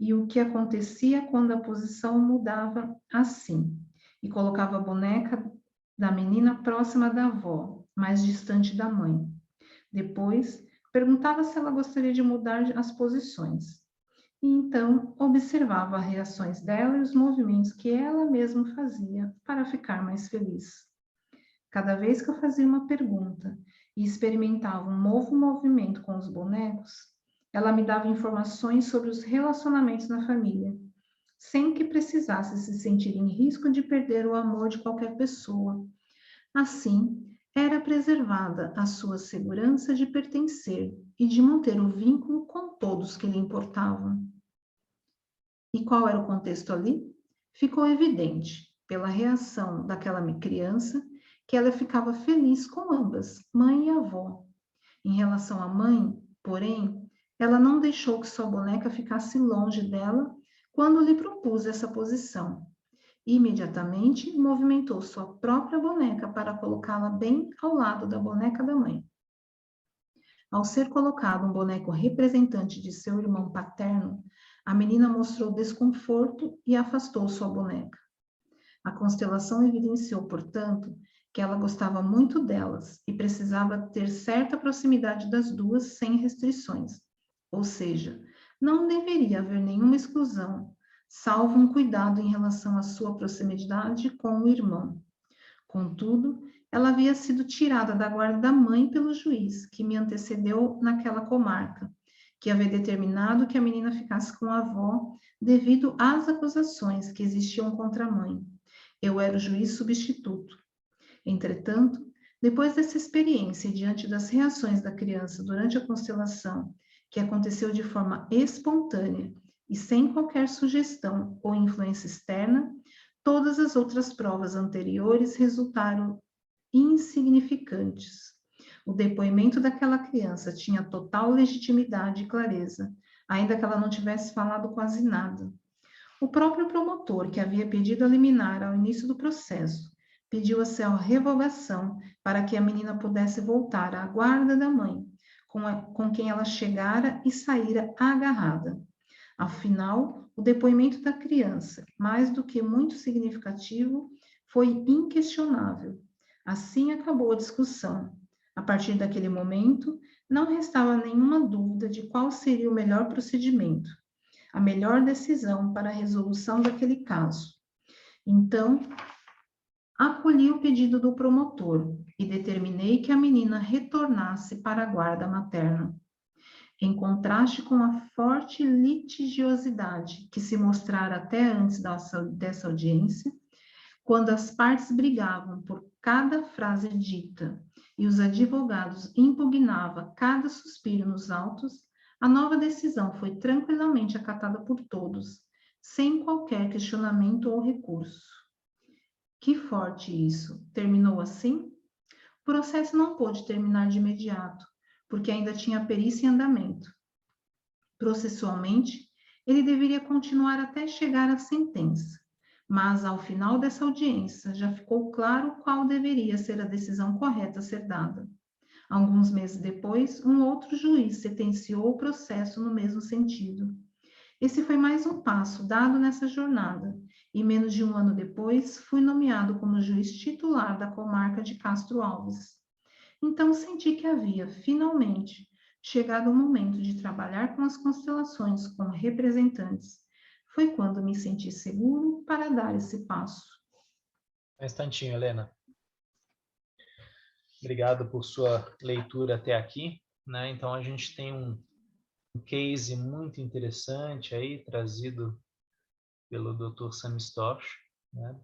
e o que acontecia quando a posição mudava assim, e colocava a boneca da menina próxima da avó, mais distante da mãe. Depois, perguntava se ela gostaria de mudar as posições. E então, observava as reações dela e os movimentos que ela mesma fazia para ficar mais feliz. Cada vez que eu fazia uma pergunta e experimentava um novo movimento com os bonecos, ela me dava informações sobre os relacionamentos na família, sem que precisasse se sentir em risco de perder o amor de qualquer pessoa. Assim, era preservada a sua segurança de pertencer e de manter o vínculo com todos que lhe importavam. E qual era o contexto ali? Ficou evidente, pela reação daquela criança, que ela ficava feliz com ambas, mãe e avó. Em relação à mãe, porém, ela não deixou que sua boneca ficasse longe dela quando lhe propus essa posição. Imediatamente, movimentou sua própria boneca para colocá-la bem ao lado da boneca da mãe. Ao ser colocado um boneco representante de seu irmão paterno, a menina mostrou desconforto e afastou sua boneca. A constelação evidenciou, portanto, que ela gostava muito delas e precisava ter certa proximidade das duas sem restrições. Ou seja, não deveria haver nenhuma exclusão, salvo um cuidado em relação à sua proximidade com o irmão. Contudo, ela havia sido tirada da guarda da mãe pelo juiz, que me antecedeu naquela comarca, que havia determinado que a menina ficasse com a avó devido às acusações que existiam contra a mãe. Eu era o juiz substituto. Entretanto, depois dessa experiência e diante das reações da criança durante a constelação, que aconteceu de forma espontânea e sem qualquer sugestão ou influência externa, todas as outras provas anteriores resultaram insignificantes. O depoimento daquela criança tinha total legitimidade e clareza, ainda que ela não tivesse falado quase nada. O próprio promotor, que havia pedido a liminar ao início do processo, pediu a sua revogação para que a menina pudesse voltar à guarda da mãe, com quem ela chegara e saíra agarrada. Afinal, o depoimento da criança, mais do que muito significativo, foi inquestionável. Assim acabou a discussão. A partir daquele momento, não restava nenhuma dúvida de qual seria o melhor procedimento, a melhor decisão para a resolução daquele caso. Então, acolhi o pedido do promotor e determinei que a menina retornasse para a guarda materna. Em contraste com a forte litigiosidade que se mostrara até antes dessa audiência, Quando as partes brigavam por cada frase dita e os advogados impugnavam cada suspiro nos autos, a nova decisão foi tranquilamente acatada por todos, sem qualquer questionamento ou recurso. Que forte isso! Terminou assim? O processo não pôde terminar de imediato, porque ainda tinha perícia em andamento. Processualmente, ele deveria continuar até chegar à sentença, mas ao final dessa audiência já ficou claro qual deveria ser a decisão correta a ser dada. Alguns meses depois, um outro juiz sentenciou o processo no mesmo sentido. Esse foi mais um passo dado nessa jornada, e menos de um ano depois, fui nomeado como juiz titular da comarca de Castro Alves. Então senti que havia, finalmente, chegado o momento de trabalhar com as constelações como representantes. Foi quando me senti seguro para dar esse passo. Um instantinho, Helena. Obrigado por sua leitura até aqui, né? Então a gente tem um case muito interessante aí trazido pelo Dr. Sam Storch, né?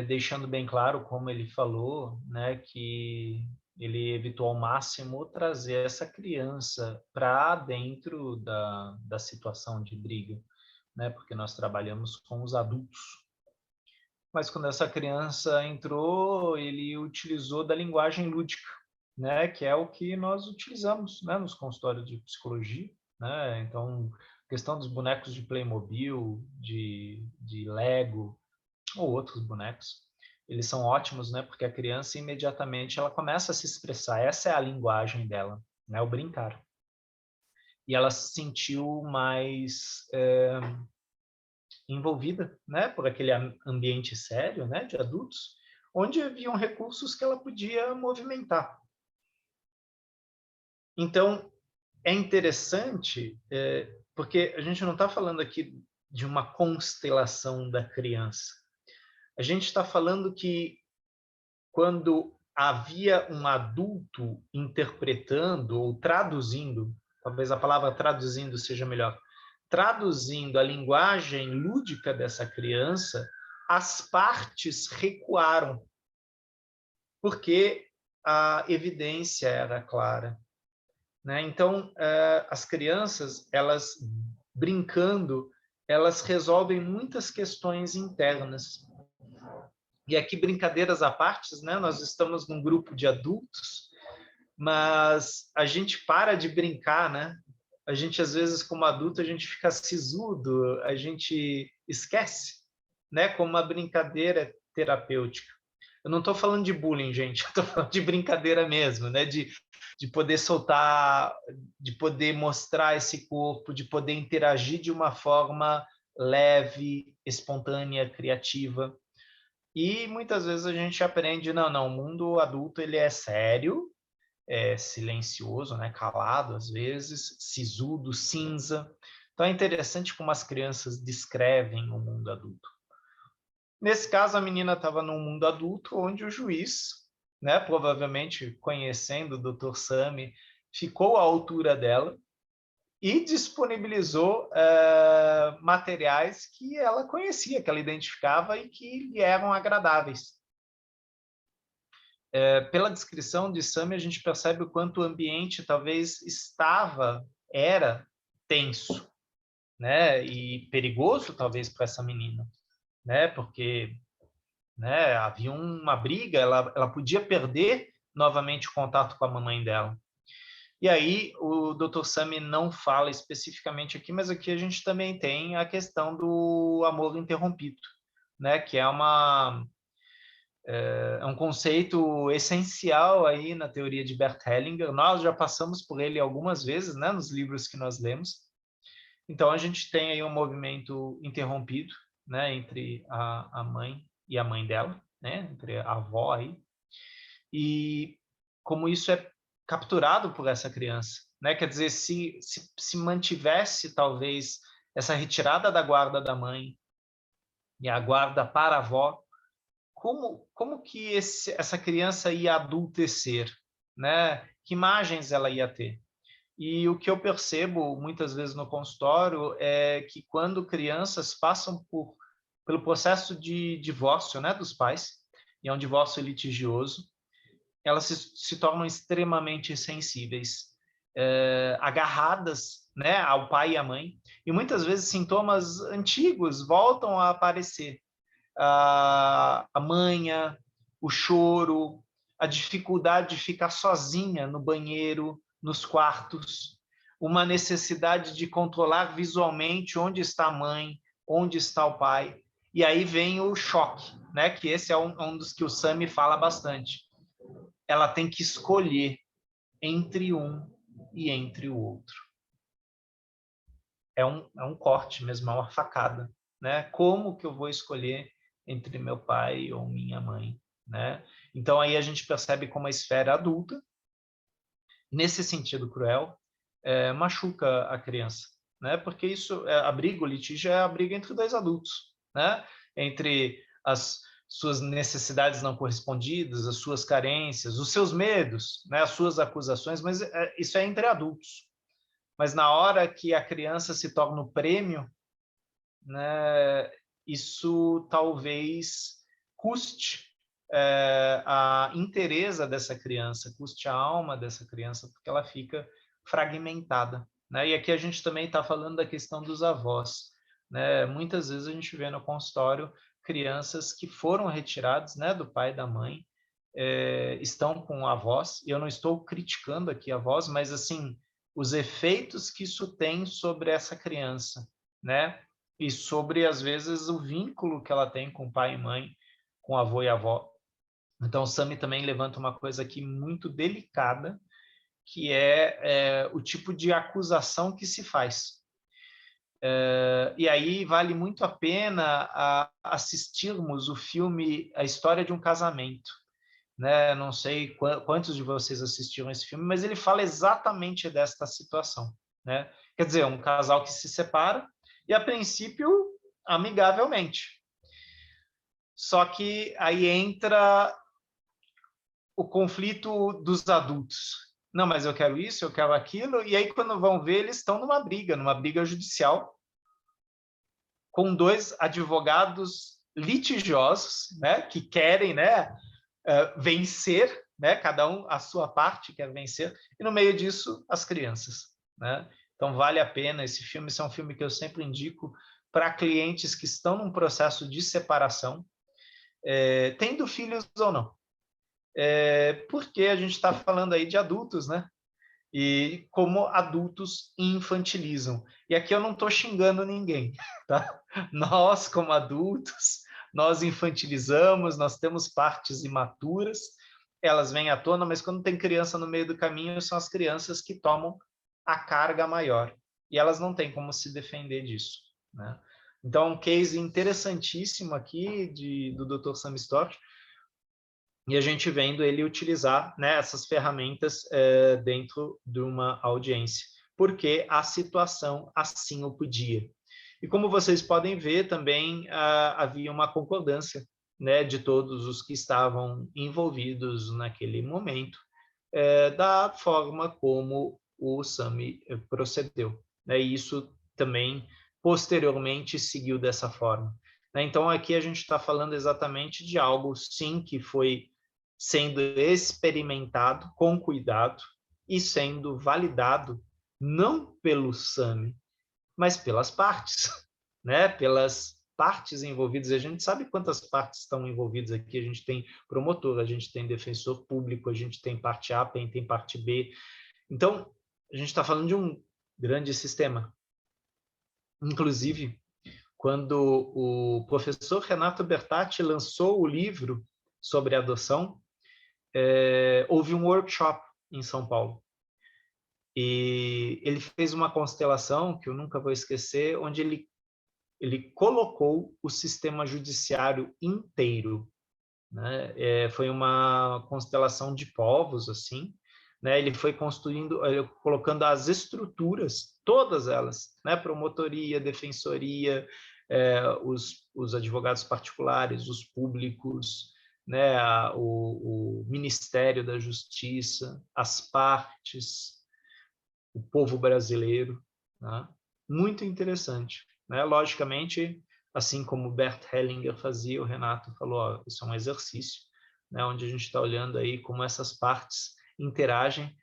Deixando bem claro, como ele falou, né, que ele evitou ao máximo trazer essa criança para dentro da situação de briga, né, porque nós trabalhamos com os adultos. Mas quando essa criança entrou, ele utilizou da linguagem lúdica, né, que é o que nós utilizamos, né, nos consultórios de psicologia, né? Então, questão dos bonecos de Playmobil, de Lego, ou outros bonecos, eles são ótimos, né? Porque a criança imediatamente ela começa a se expressar. Essa é a linguagem dela, né? O brincar. E ela se sentiu mais envolvida, né? Por aquele ambiente sério, né? De adultos, onde haviam recursos que ela podia movimentar. Então é interessante porque a gente não está falando aqui de uma constelação da criança. A gente está falando que quando havia um adulto interpretando ou traduzindo, talvez a palavra traduzindo seja melhor, traduzindo a linguagem lúdica dessa criança, as partes recuaram, porque a evidência era clara, né? Então, as crianças, elas brincando, elas resolvem muitas questões internas. E aqui, brincadeiras à parte, né? Nós estamos num grupo de adultos, mas a gente para de brincar, né? A gente, às vezes, como adulto, a gente fica sisudo, a gente esquece, né? Como uma brincadeira terapêutica. Eu não estou falando de bullying, gente, eu estou falando de brincadeira mesmo, né? De poder soltar, de poder mostrar esse corpo, de poder interagir de uma forma leve, espontânea, criativa. E muitas vezes a gente aprende, não, o mundo adulto ele é sério, é silencioso, né, calado às vezes, sisudo, cinza. Então é interessante como as crianças descrevem o mundo adulto. Nesse caso, a menina estava num mundo adulto onde o juiz, né, provavelmente conhecendo o Dr. Sami, ficou à altura dela e disponibilizou materiais que ela conhecia, que ela identificava e que lhe eram agradáveis. Pela descrição de Sami, a gente percebe o quanto o ambiente talvez era tenso, né, e perigoso talvez para essa menina, né, porque, né, havia uma briga, ela podia perder novamente o contato com a mamãe dela. E aí o Dr. Sami não fala especificamente aqui, mas aqui a gente também tem a questão do amor interrompido, né? Que é um conceito essencial aí na teoria de Bert Hellinger. Nós já passamos por ele algumas vezes, né? Nos livros que nós lemos. Então a gente tem aí um movimento interrompido, né? Entre a mãe e a mãe dela, né? Entre a avó aí. E como isso é capturado por essa criança, né? Quer dizer, se mantivesse talvez essa retirada da guarda da mãe e a guarda para a avó, como que essa criança ia adultecer, né? Que imagens ela ia ter? E o que eu percebo muitas vezes no consultório é que quando crianças passam por pelo processo de divórcio, né, dos pais, e é um divórcio litigioso, elas se tornam extremamente sensíveis, agarradas, né, ao pai e à mãe, e muitas vezes sintomas antigos voltam a aparecer. A manha, o choro, a dificuldade de ficar sozinha no banheiro, nos quartos, uma necessidade de controlar visualmente onde está a mãe, onde está o pai. E aí vem o choque, né? Que esse é um dos que o Sami fala bastante. Ela tem que escolher entre um e entre o outro. É um corte mesmo, é uma facada, né? Como que eu vou escolher entre meu pai ou minha mãe, né? Então aí a gente percebe como a esfera adulta, nesse sentido cruel, machuca a criança, né? Porque isso, a briga, o litígio é a briga entre dois adultos, né? Entre as suas necessidades não correspondidas, as suas carências, os seus medos, né? As suas acusações, mas isso é entre adultos. Mas na hora que a criança se torna o prêmio, né, isso talvez custe a inteireza dessa criança, custe a alma dessa criança, porque ela fica fragmentada, né? E aqui a gente também está falando da questão dos avós, né? Muitas vezes a gente vê no consultório crianças que foram retiradas, né, do pai e da mãe, estão com avós, e eu não estou criticando aqui avós, mas assim, os efeitos que isso tem sobre essa criança, né? E sobre, às vezes, o vínculo que ela tem com pai e mãe, com avô e avó. Então, o Sami também levanta uma coisa aqui muito delicada, que é o tipo de acusação que se faz. E aí vale muito a pena assistirmos o filme A História de um Casamento. Né? Não sei quantos de vocês assistiram esse filme, mas ele fala exatamente desta situação. Né? Quer dizer, um casal que se separa e, a princípio, amigavelmente. Só que aí entra o conflito dos adultos. Não, mas eu quero isso, eu quero aquilo, e aí quando vão ver, eles estão numa briga judicial, com dois advogados litigiosos, né, que querem, né, vencer, né, cada um a sua parte quer vencer, e no meio disso, as crianças. Né? Então, vale a pena esse filme, esse é um filme que eu sempre indico para clientes que estão num processo de separação, tendo filhos ou não. Porque a gente está falando aí de adultos, né? E como adultos infantilizam. E aqui eu não estou xingando ninguém, tá? Nós, como adultos, nós infantilizamos, nós temos partes imaturas, elas vêm à tona, mas quando tem criança no meio do caminho, são as crianças que tomam a carga maior. E elas não têm como se defender disso, né? Então, um case interessantíssimo aqui do Dr. Sami Storch, e a gente vendo ele utilizar, né, essas ferramentas dentro de uma audiência, porque a situação assim o pedia. E como vocês podem ver, também havia uma concordância, né, de todos os que estavam envolvidos naquele momento, da forma como o Sami procedeu. Né, e isso também, posteriormente, seguiu dessa forma. Né? Então, aqui a gente está falando exatamente de algo, sim, que foi sendo experimentado com cuidado e sendo validado não pelo Sami, mas pelas partes, né? Pelas partes envolvidas. A gente sabe quantas partes estão envolvidas aqui. A gente tem promotor, a gente tem defensor público, a gente tem parte A, tem parte B. Então, a gente está falando de um grande sistema. Inclusive, quando o professor Renato Bertatti lançou o livro sobre adoção, houve um workshop em São Paulo. E ele fez uma constelação, que eu nunca vou esquecer, onde ele colocou o sistema judiciário inteiro. Né? Foi uma constelação de povos, assim. Né? Ele foi construindo, colocando as estruturas, todas elas, né? Promotoria, defensoria, os advogados particulares, os públicos, né? o Ministério da Justiça, as partes, o povo brasileiro. Né? Muito interessante. Né? Logicamente, assim como Bert Hellinger fazia, o Renato falou, ó, isso é um exercício, né, onde a gente está olhando aí como essas partes interagem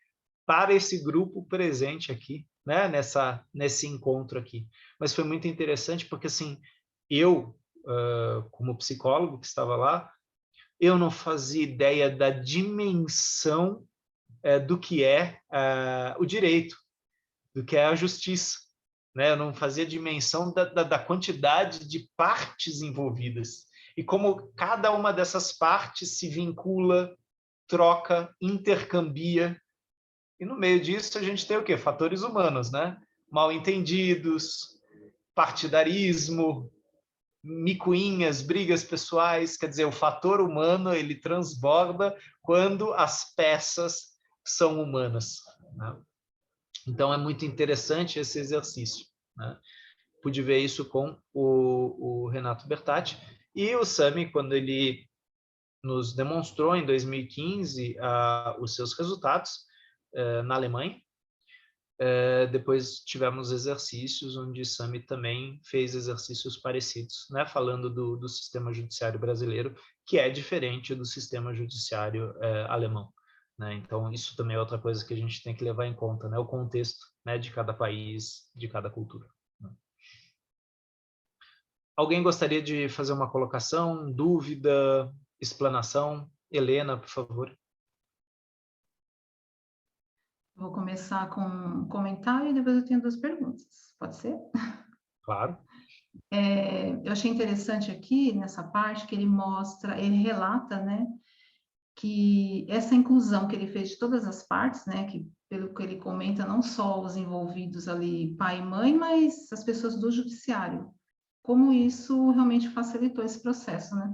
para esse grupo presente aqui, né, nesse encontro aqui. Mas foi muito interessante porque, assim, eu, como psicólogo que estava lá, eu não fazia ideia da dimensão do que é o direito, do que é a justiça, né? Eu não fazia dimensão da quantidade de partes envolvidas e como cada uma dessas partes se vincula, troca, intercambia. E no meio disso a gente tem o quê? Fatores humanos, né? Mal-entendidos, partidarismo, micuinhas, brigas pessoais. Quer dizer, o fator humano ele transborda quando as peças são humanas, né? Então é muito interessante esse exercício, né? Pude ver isso com o Renato Bertatti e o Sami, quando ele nos demonstrou em 2015 os seus resultados na Alemanha. Depois tivemos exercícios onde Sami também fez exercícios parecidos, né? Falando do sistema judiciário brasileiro, que é diferente do sistema judiciário alemão, né? Então, isso também é outra coisa que a gente tem que levar em conta, né? O contexto, né, de cada país, de cada cultura, né? Alguém gostaria de fazer uma colocação, dúvida, explanação? Helena, por favor. Vou começar com um comentário e depois eu tenho 2 perguntas. Pode ser? Claro. Eu achei interessante aqui, nessa parte, que ele relata, né, que essa inclusão que ele fez de todas as partes, né, que pelo que ele comenta, não só os envolvidos ali, pai e mãe, mas as pessoas do judiciário, como isso realmente facilitou esse processo, né?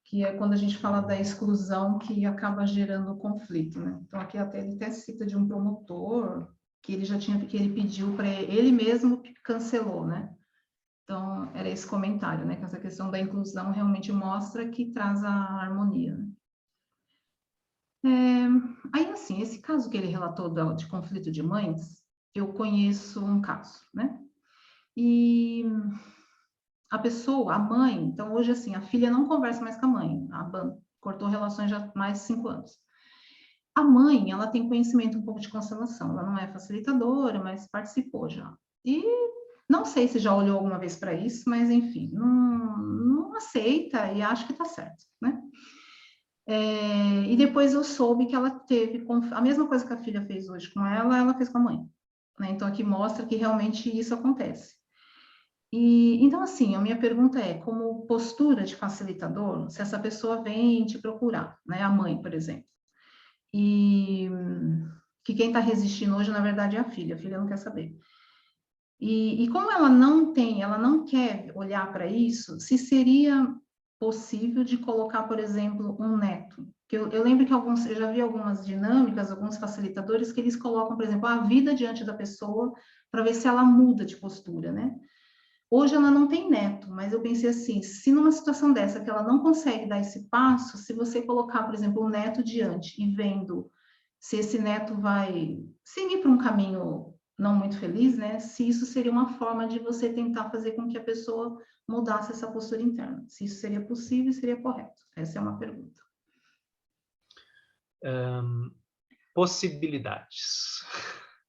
Que é quando a gente fala da exclusão que acaba gerando conflito, né? Então aqui ele até cita de um promotor que ele pediu para ele mesmo que cancelou, né? Então era esse comentário, né? Que essa questão da inclusão realmente mostra que traz a harmonia, né? Aí assim, esse caso que ele relatou de conflito de mães, eu conheço um caso, né? E a pessoa, a mãe, então hoje assim, a filha não conversa mais com a mãe, cortou relações já há mais de 5 anos. A mãe, ela tem conhecimento um pouco de constelação, ela não é facilitadora, mas participou já. E não sei se já olhou alguma vez para isso, mas enfim, não aceita e acha que está certo, né? E depois eu soube que ela teve a mesma coisa que a filha fez hoje com ela fez com a mãe, né? Então aqui mostra que realmente isso acontece. E então assim, a minha pergunta é, como postura de facilitador, se essa pessoa vem te procurar, né? A mãe, por exemplo, e que quem está resistindo hoje, na verdade, é a filha não quer saber. E como ela não quer olhar para isso, se seria possível de colocar, por exemplo, um neto. Que eu lembro que eu já vi algumas dinâmicas, alguns facilitadores, que eles colocam, por exemplo, a vida diante da pessoa para ver se ela muda de postura, né? Hoje ela não tem neto, mas eu pensei assim, se numa situação dessa que ela não consegue dar esse passo, se você colocar, por exemplo, o neto diante e vendo se esse neto vai seguir para um caminho não muito feliz, né? Se isso seria uma forma de você tentar fazer com que a pessoa mudasse essa postura interna. Se isso seria possível e seria correto. Essa é uma pergunta. Possibilidades,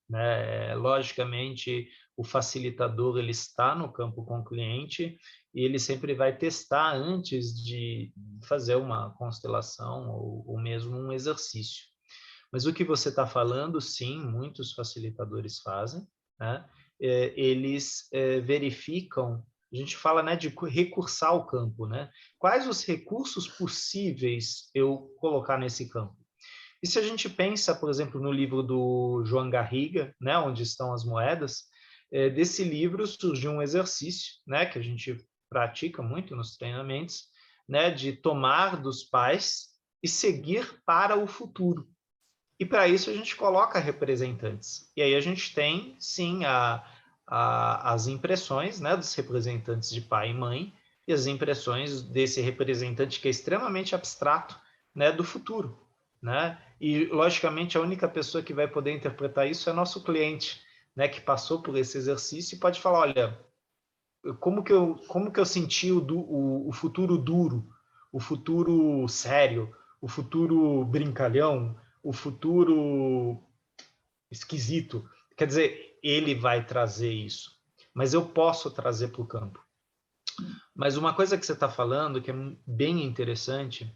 né? Logicamente, o facilitador ele está no campo com o cliente e ele sempre vai testar antes de fazer uma constelação ou mesmo um exercício. Mas o que você está falando, sim, muitos facilitadores fazem, né? Eles verificam, a gente fala, né, de recursar o campo, né? Quais os recursos possíveis eu colocar nesse campo? E se a gente pensa, por exemplo, no livro do João Garriga, né, Onde Estão as Moedas, desse livro surgiu um exercício, né, que a gente pratica muito nos treinamentos, né, de tomar dos pais e seguir para o futuro. E para isso a gente coloca representantes. E aí a gente tem, sim, as impressões, né, dos representantes de pai e mãe e as impressões desse representante que é extremamente abstrato, né, do futuro, né? E, logicamente, a única pessoa que vai poder interpretar isso é nosso cliente, né, que passou por esse exercício e pode falar, olha, como que eu senti o futuro duro, o futuro sério, o futuro brincalhão, o futuro esquisito. Quer dizer, ele vai trazer isso, mas eu posso trazer para o campo. Mas uma coisa que você está falando, que é bem interessante,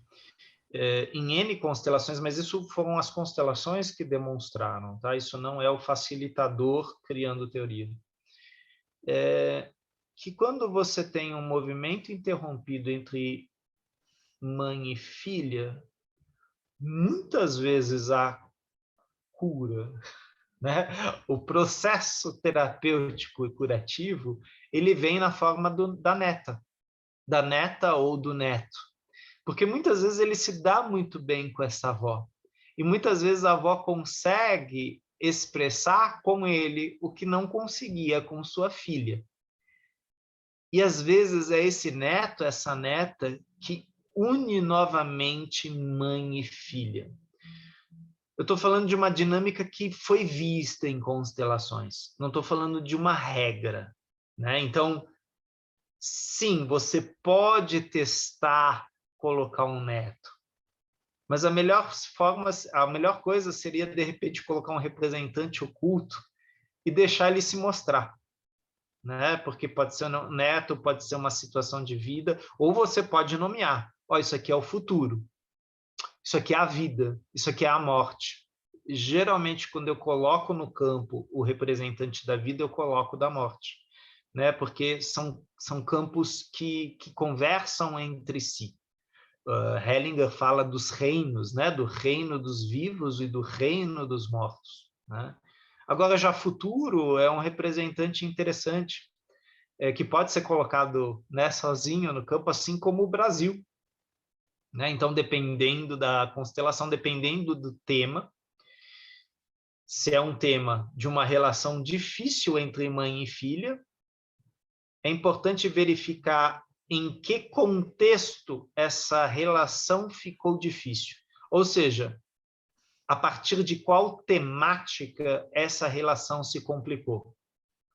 em N constelações, mas isso foram as constelações que demonstraram, tá? Isso não é o facilitador criando teoria. Que quando você tem um movimento interrompido entre mãe e filha, muitas vezes a cura, né? O processo terapêutico e curativo, ele vem na forma da neta ou do neto. Porque muitas vezes ele se dá muito bem com essa avó. E muitas vezes a avó consegue expressar com ele o que não conseguia com sua filha. E às vezes é esse neto, essa neta, que une novamente mãe e filha. Eu estou falando de uma dinâmica que foi vista em constelações. Não estou falando de uma regra, né? Então, sim, você pode testar colocar um neto, mas a melhor coisa seria, de repente, colocar um representante oculto e deixar ele se mostrar, né? Porque pode ser um neto, pode ser uma situação de vida, ou você pode nomear. Ó, isso aqui é o futuro, isso aqui é a vida, isso aqui é a morte. Geralmente, quando eu coloco no campo o representante da vida, eu coloco da morte, né? Porque são campos que conversam entre si. Hellinger fala dos reinos, né? Do reino dos vivos e do reino dos mortos, né? Agora, já futuro é um representante interessante, que pode ser colocado, né, sozinho no campo, assim como o Brasil, né? Então, dependendo da constelação, dependendo do tema, se é um tema de uma relação difícil entre mãe e filha, é importante verificar em que contexto essa relação ficou difícil. Ou seja, a partir de qual temática essa relação se complicou.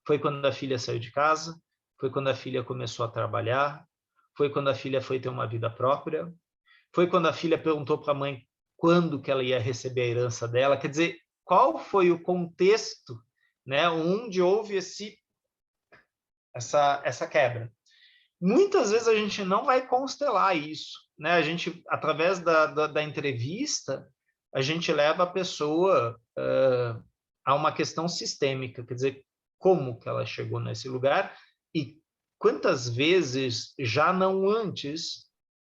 Foi quando a filha saiu de casa? Foi quando a filha começou a trabalhar? Foi quando a filha foi ter uma vida própria? Foi quando a filha perguntou para a mãe quando que ela ia receber a herança dela? Quer dizer, qual foi o contexto, né, onde houve essa quebra? Muitas vezes a gente não vai constelar isso, né? A gente, através da entrevista, a gente leva a pessoa a uma questão sistêmica, quer dizer, como que ela chegou nesse lugar e quantas vezes, já não antes,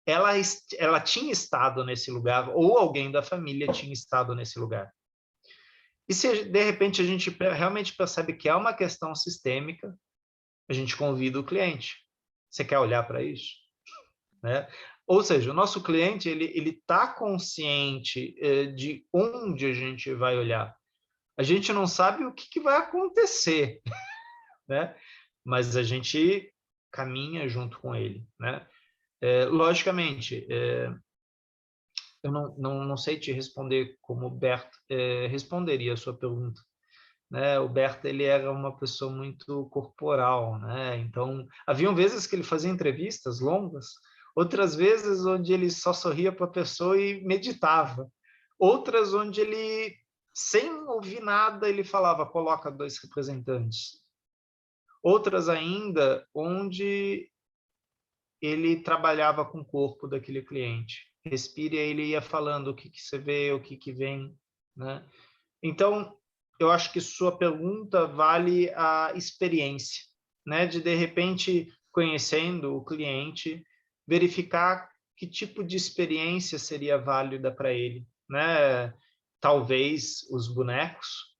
ela tinha estado nesse lugar ou alguém da família tinha estado nesse lugar. E se, de repente, a gente realmente percebe que é uma questão sistêmica, a gente convida o cliente. Você quer olhar para isso? Né? Ou seja, o nosso cliente ele está consciente de onde a gente vai olhar. A gente não sabe o que vai acontecer, né? Mas a gente caminha junto com ele, né? Logicamente, eu não sei te responder como o Bert responderia a sua pergunta, né? O Bert ele era uma pessoa muito corporal, né? Então haviam vezes que ele fazia entrevistas longas, outras vezes onde ele só sorria para a pessoa e meditava, outras onde ele, sem ouvir nada, ele falava, coloca 2 representantes, outras ainda onde ele trabalhava com o corpo daquele cliente, respira e ele ia falando o que você vê, o que vem, né? Então eu acho que sua pergunta vale a experiência, né? De repente, conhecendo o cliente, verificar que tipo de experiência seria válida para ele, né? Talvez os bonecos,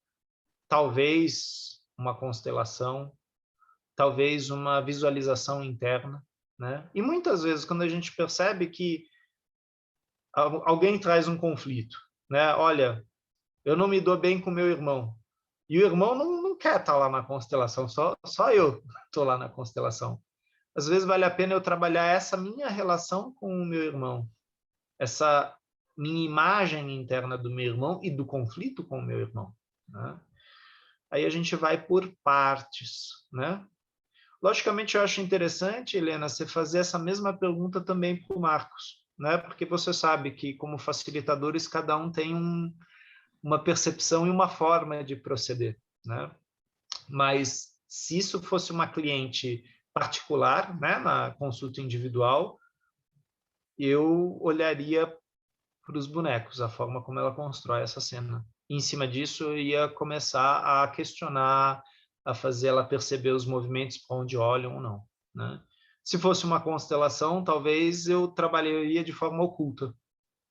talvez uma constelação, talvez uma visualização interna, né? E muitas vezes, quando a gente percebe que alguém traz um conflito, né? Olha, eu não me dou bem com meu irmão. E o irmão não quer estar lá na constelação, só eu estou lá na constelação. Às vezes vale a pena eu trabalhar essa minha relação com o meu irmão, essa minha imagem interna do meu irmão e do conflito com o meu irmão, né? Aí a gente vai por partes, né? Logicamente, eu acho interessante, Helena, você fazer essa mesma pergunta também para o Marcos, né? Porque você sabe que, como facilitadores, cada um tem uma percepção e uma forma de proceder, né? Mas se isso fosse uma cliente particular, né, na consulta individual, eu olharia para os bonecos, a forma como ela constrói essa cena. E, em cima disso, eu ia começar a questionar, a fazer ela perceber os movimentos para onde olham ou não, né? Se fosse uma constelação, talvez eu trabalharia de forma oculta,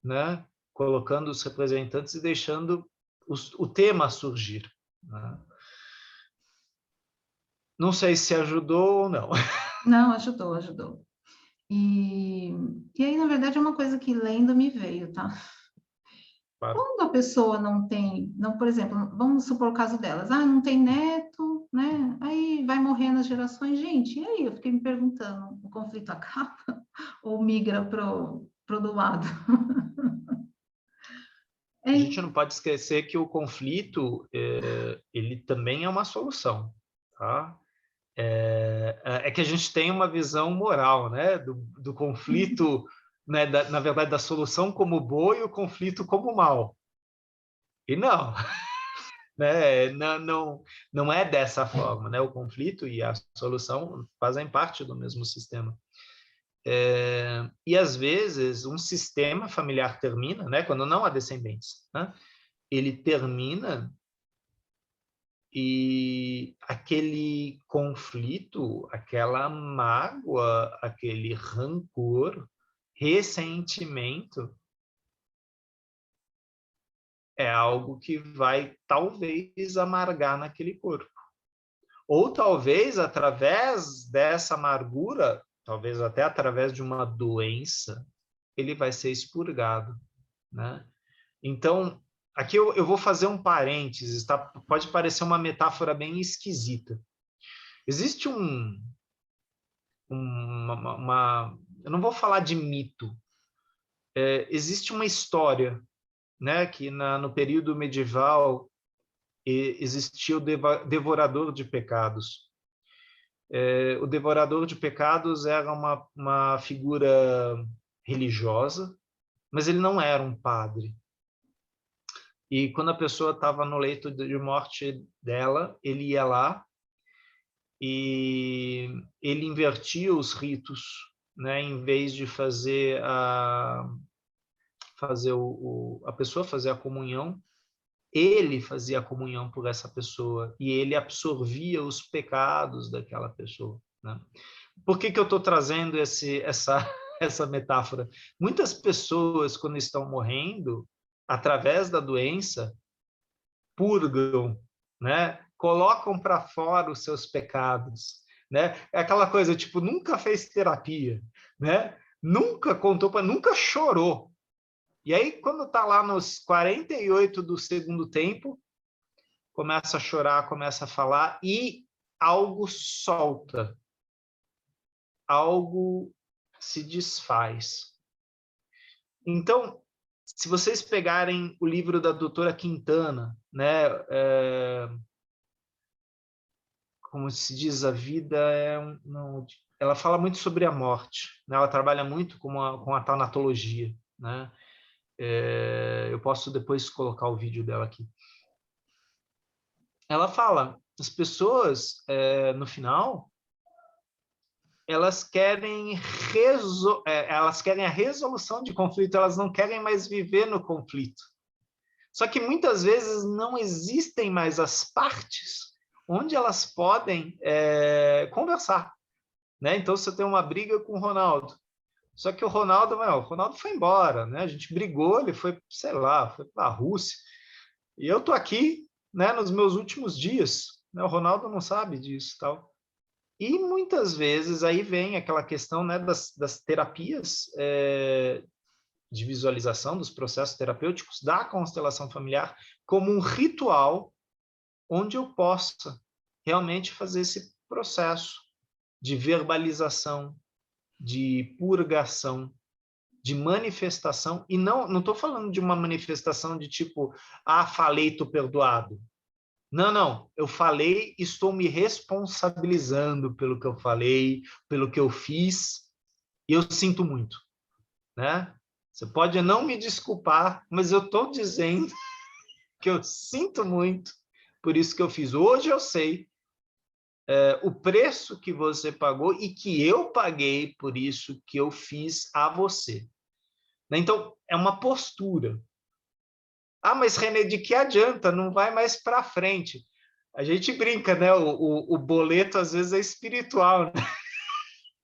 né? Colocando os representantes e deixando o tema surgir, né? Não sei se ajudou ou não. Não, ajudou, ajudou. E aí, na verdade, é uma coisa que lendo me veio, tá? Claro. Quando a pessoa não tem, não, por exemplo, vamos supor o caso delas, não tem neto, né? Aí vai morrendo as gerações, gente, e aí? Eu fiquei me perguntando, o conflito acaba ou migra pro do lado? A gente não pode esquecer que o conflito, ele também é uma solução, tá? É que a gente tem uma visão moral, né, do conflito, né, na verdade, da solução como boa e o conflito como mal. E não, né, não é dessa forma, né? O conflito e a solução fazem parte do mesmo sistema. E às vezes um sistema familiar termina, né, quando não há descendentes, né, ele termina e aquele conflito, aquela mágoa, aquele rancor, ressentimento é algo que vai talvez amargar naquele corpo. Ou talvez através dessa amargura, talvez até através de uma doença, ele vai ser expurgado, né? Então, aqui eu vou fazer um parênteses, tá? Pode parecer uma metáfora bem esquisita. Existe eu não vou falar de mito, existe uma história, né, que no período medieval existia o devorador de pecados. O devorador de pecados era uma figura religiosa, mas ele não era um padre. E quando a pessoa estava no leito de morte dela, ele ia lá e ele invertia os ritos, né? Em vez de fazer a pessoa fazer a comunhão, ele fazia a comunhão por essa pessoa e ele absorvia os pecados daquela pessoa, né? Por que eu estou trazendo essa metáfora? Muitas pessoas, quando estão morrendo, através da doença, purgam, né? Colocam para fora os seus pecados, né? É aquela coisa, tipo, nunca fez terapia, né? Nunca contou, nunca chorou. E aí, quando está lá nos 48 do segundo tempo, começa a chorar, começa a falar e algo solta, algo se desfaz. Então, se vocês pegarem o livro da doutora Quintana, né, como se diz, a vida ela fala muito sobre a morte, né? Ela trabalha muito com a tanatologia, né? Eu posso depois colocar o vídeo dela aqui. Ela fala, as pessoas, no final, elas querem a resolução de conflito, elas não querem mais viver no conflito. Só que muitas vezes não existem mais as partes onde elas podem conversar, né? Então, você tem uma briga com o Ronaldo. Só que o Ronaldo foi embora, né? A gente brigou, ele foi, sei lá, foi para a Rússia. E eu tô aqui, né, nos meus últimos dias, né? O Ronaldo não sabe disso, tal. E muitas vezes aí vem aquela questão, né, das terapias de visualização, dos processos terapêuticos da constelação familiar, como um ritual onde eu possa realmente fazer esse processo de verbalização, de purgação, de manifestação. E não estou falando de uma manifestação de tipo, falei, tô perdoado. Não, eu falei, estou me responsabilizando pelo que eu falei, pelo que eu fiz, e eu sinto muito, né? Você pode não me desculpar, mas eu estou dizendo que eu sinto muito por isso que eu fiz. Hoje eu sei o preço que você pagou e que eu paguei por isso que eu fiz a você. Então, é uma postura. Ah, mas René, de que adianta? Não vai mais para frente. A gente brinca, né? O boleto às vezes é espiritual, né?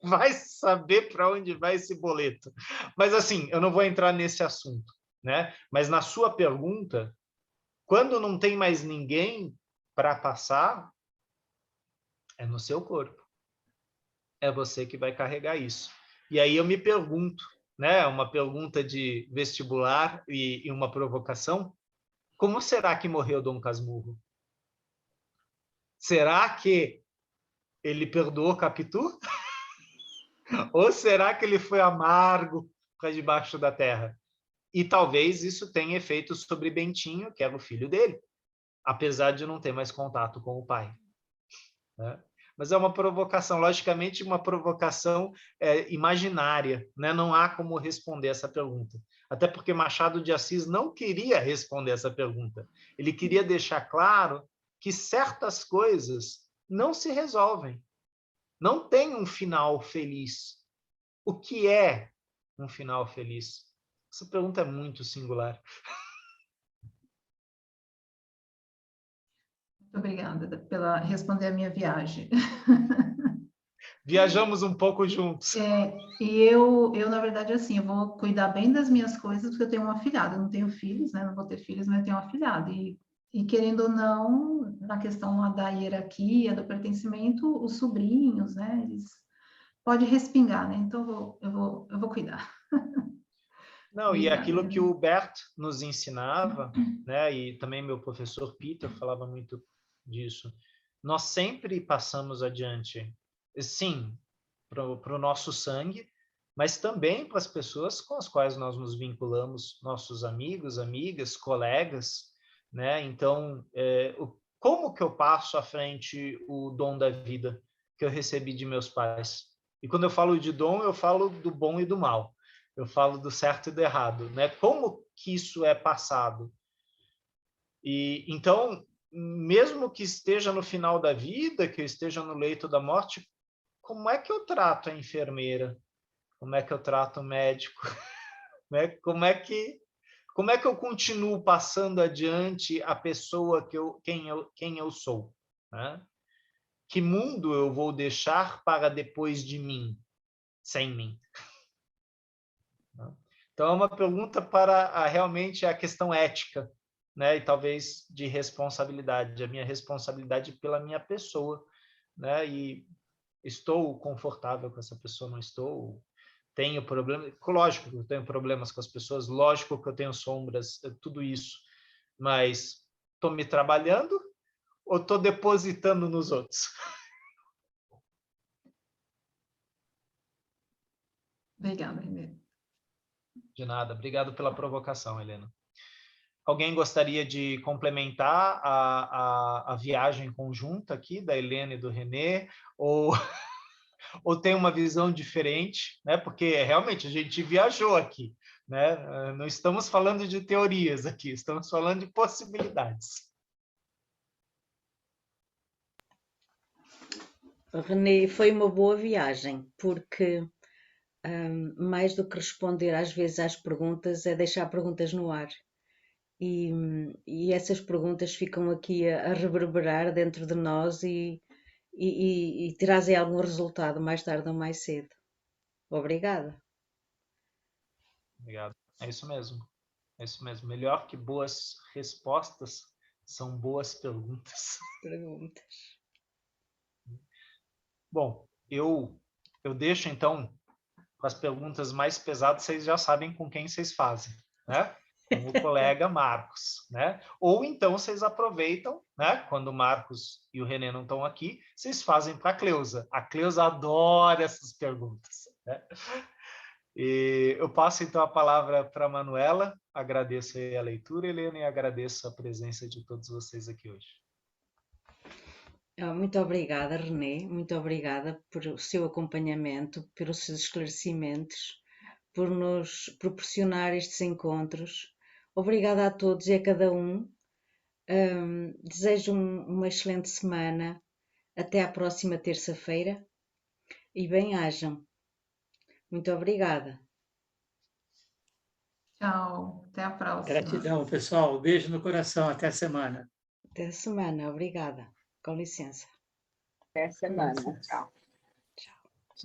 Vai saber para onde vai esse boleto. Mas assim, eu não vou entrar nesse assunto, né? Mas na sua pergunta, quando não tem mais ninguém para passar, é no seu corpo. É você que vai carregar isso. E aí eu me pergunto, né? Uma pergunta de vestibular e uma provocação. Como será que morreu Dom Casmurro? Será que ele perdoou Capitu? Ou será que ele foi amargo para debaixo da terra? E talvez isso tenha efeito sobre Bentinho, que era o filho dele, apesar de não ter mais contato com o pai, né? Mas é uma provocação, logicamente, uma provocação imaginária, né? Não há como responder essa pergunta. Até porque Machado de Assis não queria responder essa pergunta. Ele queria deixar claro que certas coisas não se resolvem, não tem um final feliz. O que é um final feliz? Essa pergunta é muito singular. Muito obrigada pela responder a minha viagem. Viajamos um pouco juntos. E eu, na verdade, assim, eu vou cuidar bem das minhas coisas, porque eu tenho uma afilhada. Eu não tenho filhos, né? Não vou ter filhos, mas eu tenho uma afilhada. E querendo ou não, na questão da hierarquia, do pertencimento, os sobrinhos, né? Eles pode respingar, né? Então eu vou cuidar. Não, e Obrigada, aquilo que Helena. o Bert nos ensinava, né? E também meu professor Peter falava muito disso. Nós sempre passamos adiante, sim, para o nosso sangue, mas também para as pessoas com as quais nós nos vinculamos, nossos amigos, amigas, colegas, né? Então, como que eu passo à frente o dom da vida que eu recebi de meus pais? E quando eu falo de dom, eu falo do bom e do mal. Eu falo do certo e do errado, né? Como que isso é passado? E então, mesmo que esteja no final da vida, que eu esteja no leito da morte, como é que eu trato a enfermeira? Como é que eu trato o médico? Né? Como é que eu continuo passando adiante a pessoa quem eu sou? Né? Que mundo eu vou deixar para depois de mim, sem mim? Então, é uma pergunta para realmente a questão ética, né? E talvez de responsabilidade, a minha responsabilidade pela minha pessoa, né? E estou confortável com essa pessoa, não estou? Tenho problemas, lógico que eu tenho problemas com as pessoas, lógico que eu tenho sombras, tudo isso, mas estou me trabalhando ou estou depositando nos outros? Obrigada, Helena. De nada, obrigado pela provocação, Helena. Alguém gostaria de complementar a viagem conjunta aqui da Helena e do René? Ou, ou tem uma visão diferente? Né? Porque realmente a gente viajou aqui. Né? Não estamos falando de teorias aqui, estamos falando de possibilidades. René, foi uma boa viagem, porque mais do que responder às vezes às perguntas, é deixar perguntas no ar. E essas perguntas ficam aqui a reverberar dentro de nós e trazem algum resultado mais tarde ou mais cedo. Obrigada. Obrigado. É isso mesmo. É isso mesmo. Melhor que boas respostas são boas perguntas. Perguntas. Bom, eu deixo então com as perguntas mais pesadas, vocês já sabem com quem vocês fazem, né? Com o colega Marcos, né? Ou então vocês aproveitam, né? Quando o Marcos e o René não estão aqui, vocês fazem para a Cleusa. A Cleusa adora essas perguntas, né? E eu passo então a palavra para a Manuela. Agradeço a leitura, Helena, e agradeço a presença de todos vocês aqui hoje. Muito obrigada, Renê, muito obrigada por o seu acompanhamento, pelos seus esclarecimentos, por nos proporcionar estes encontros. Obrigada a todos e a cada um. Desejo uma excelente semana. Até à próxima terça-feira e bem-ajam. Muito obrigada. Tchau, até a próxima. Gratidão, pessoal. Beijo no coração. Até a semana. Até a semana. Obrigada. Com licença. Até semana. Tchau.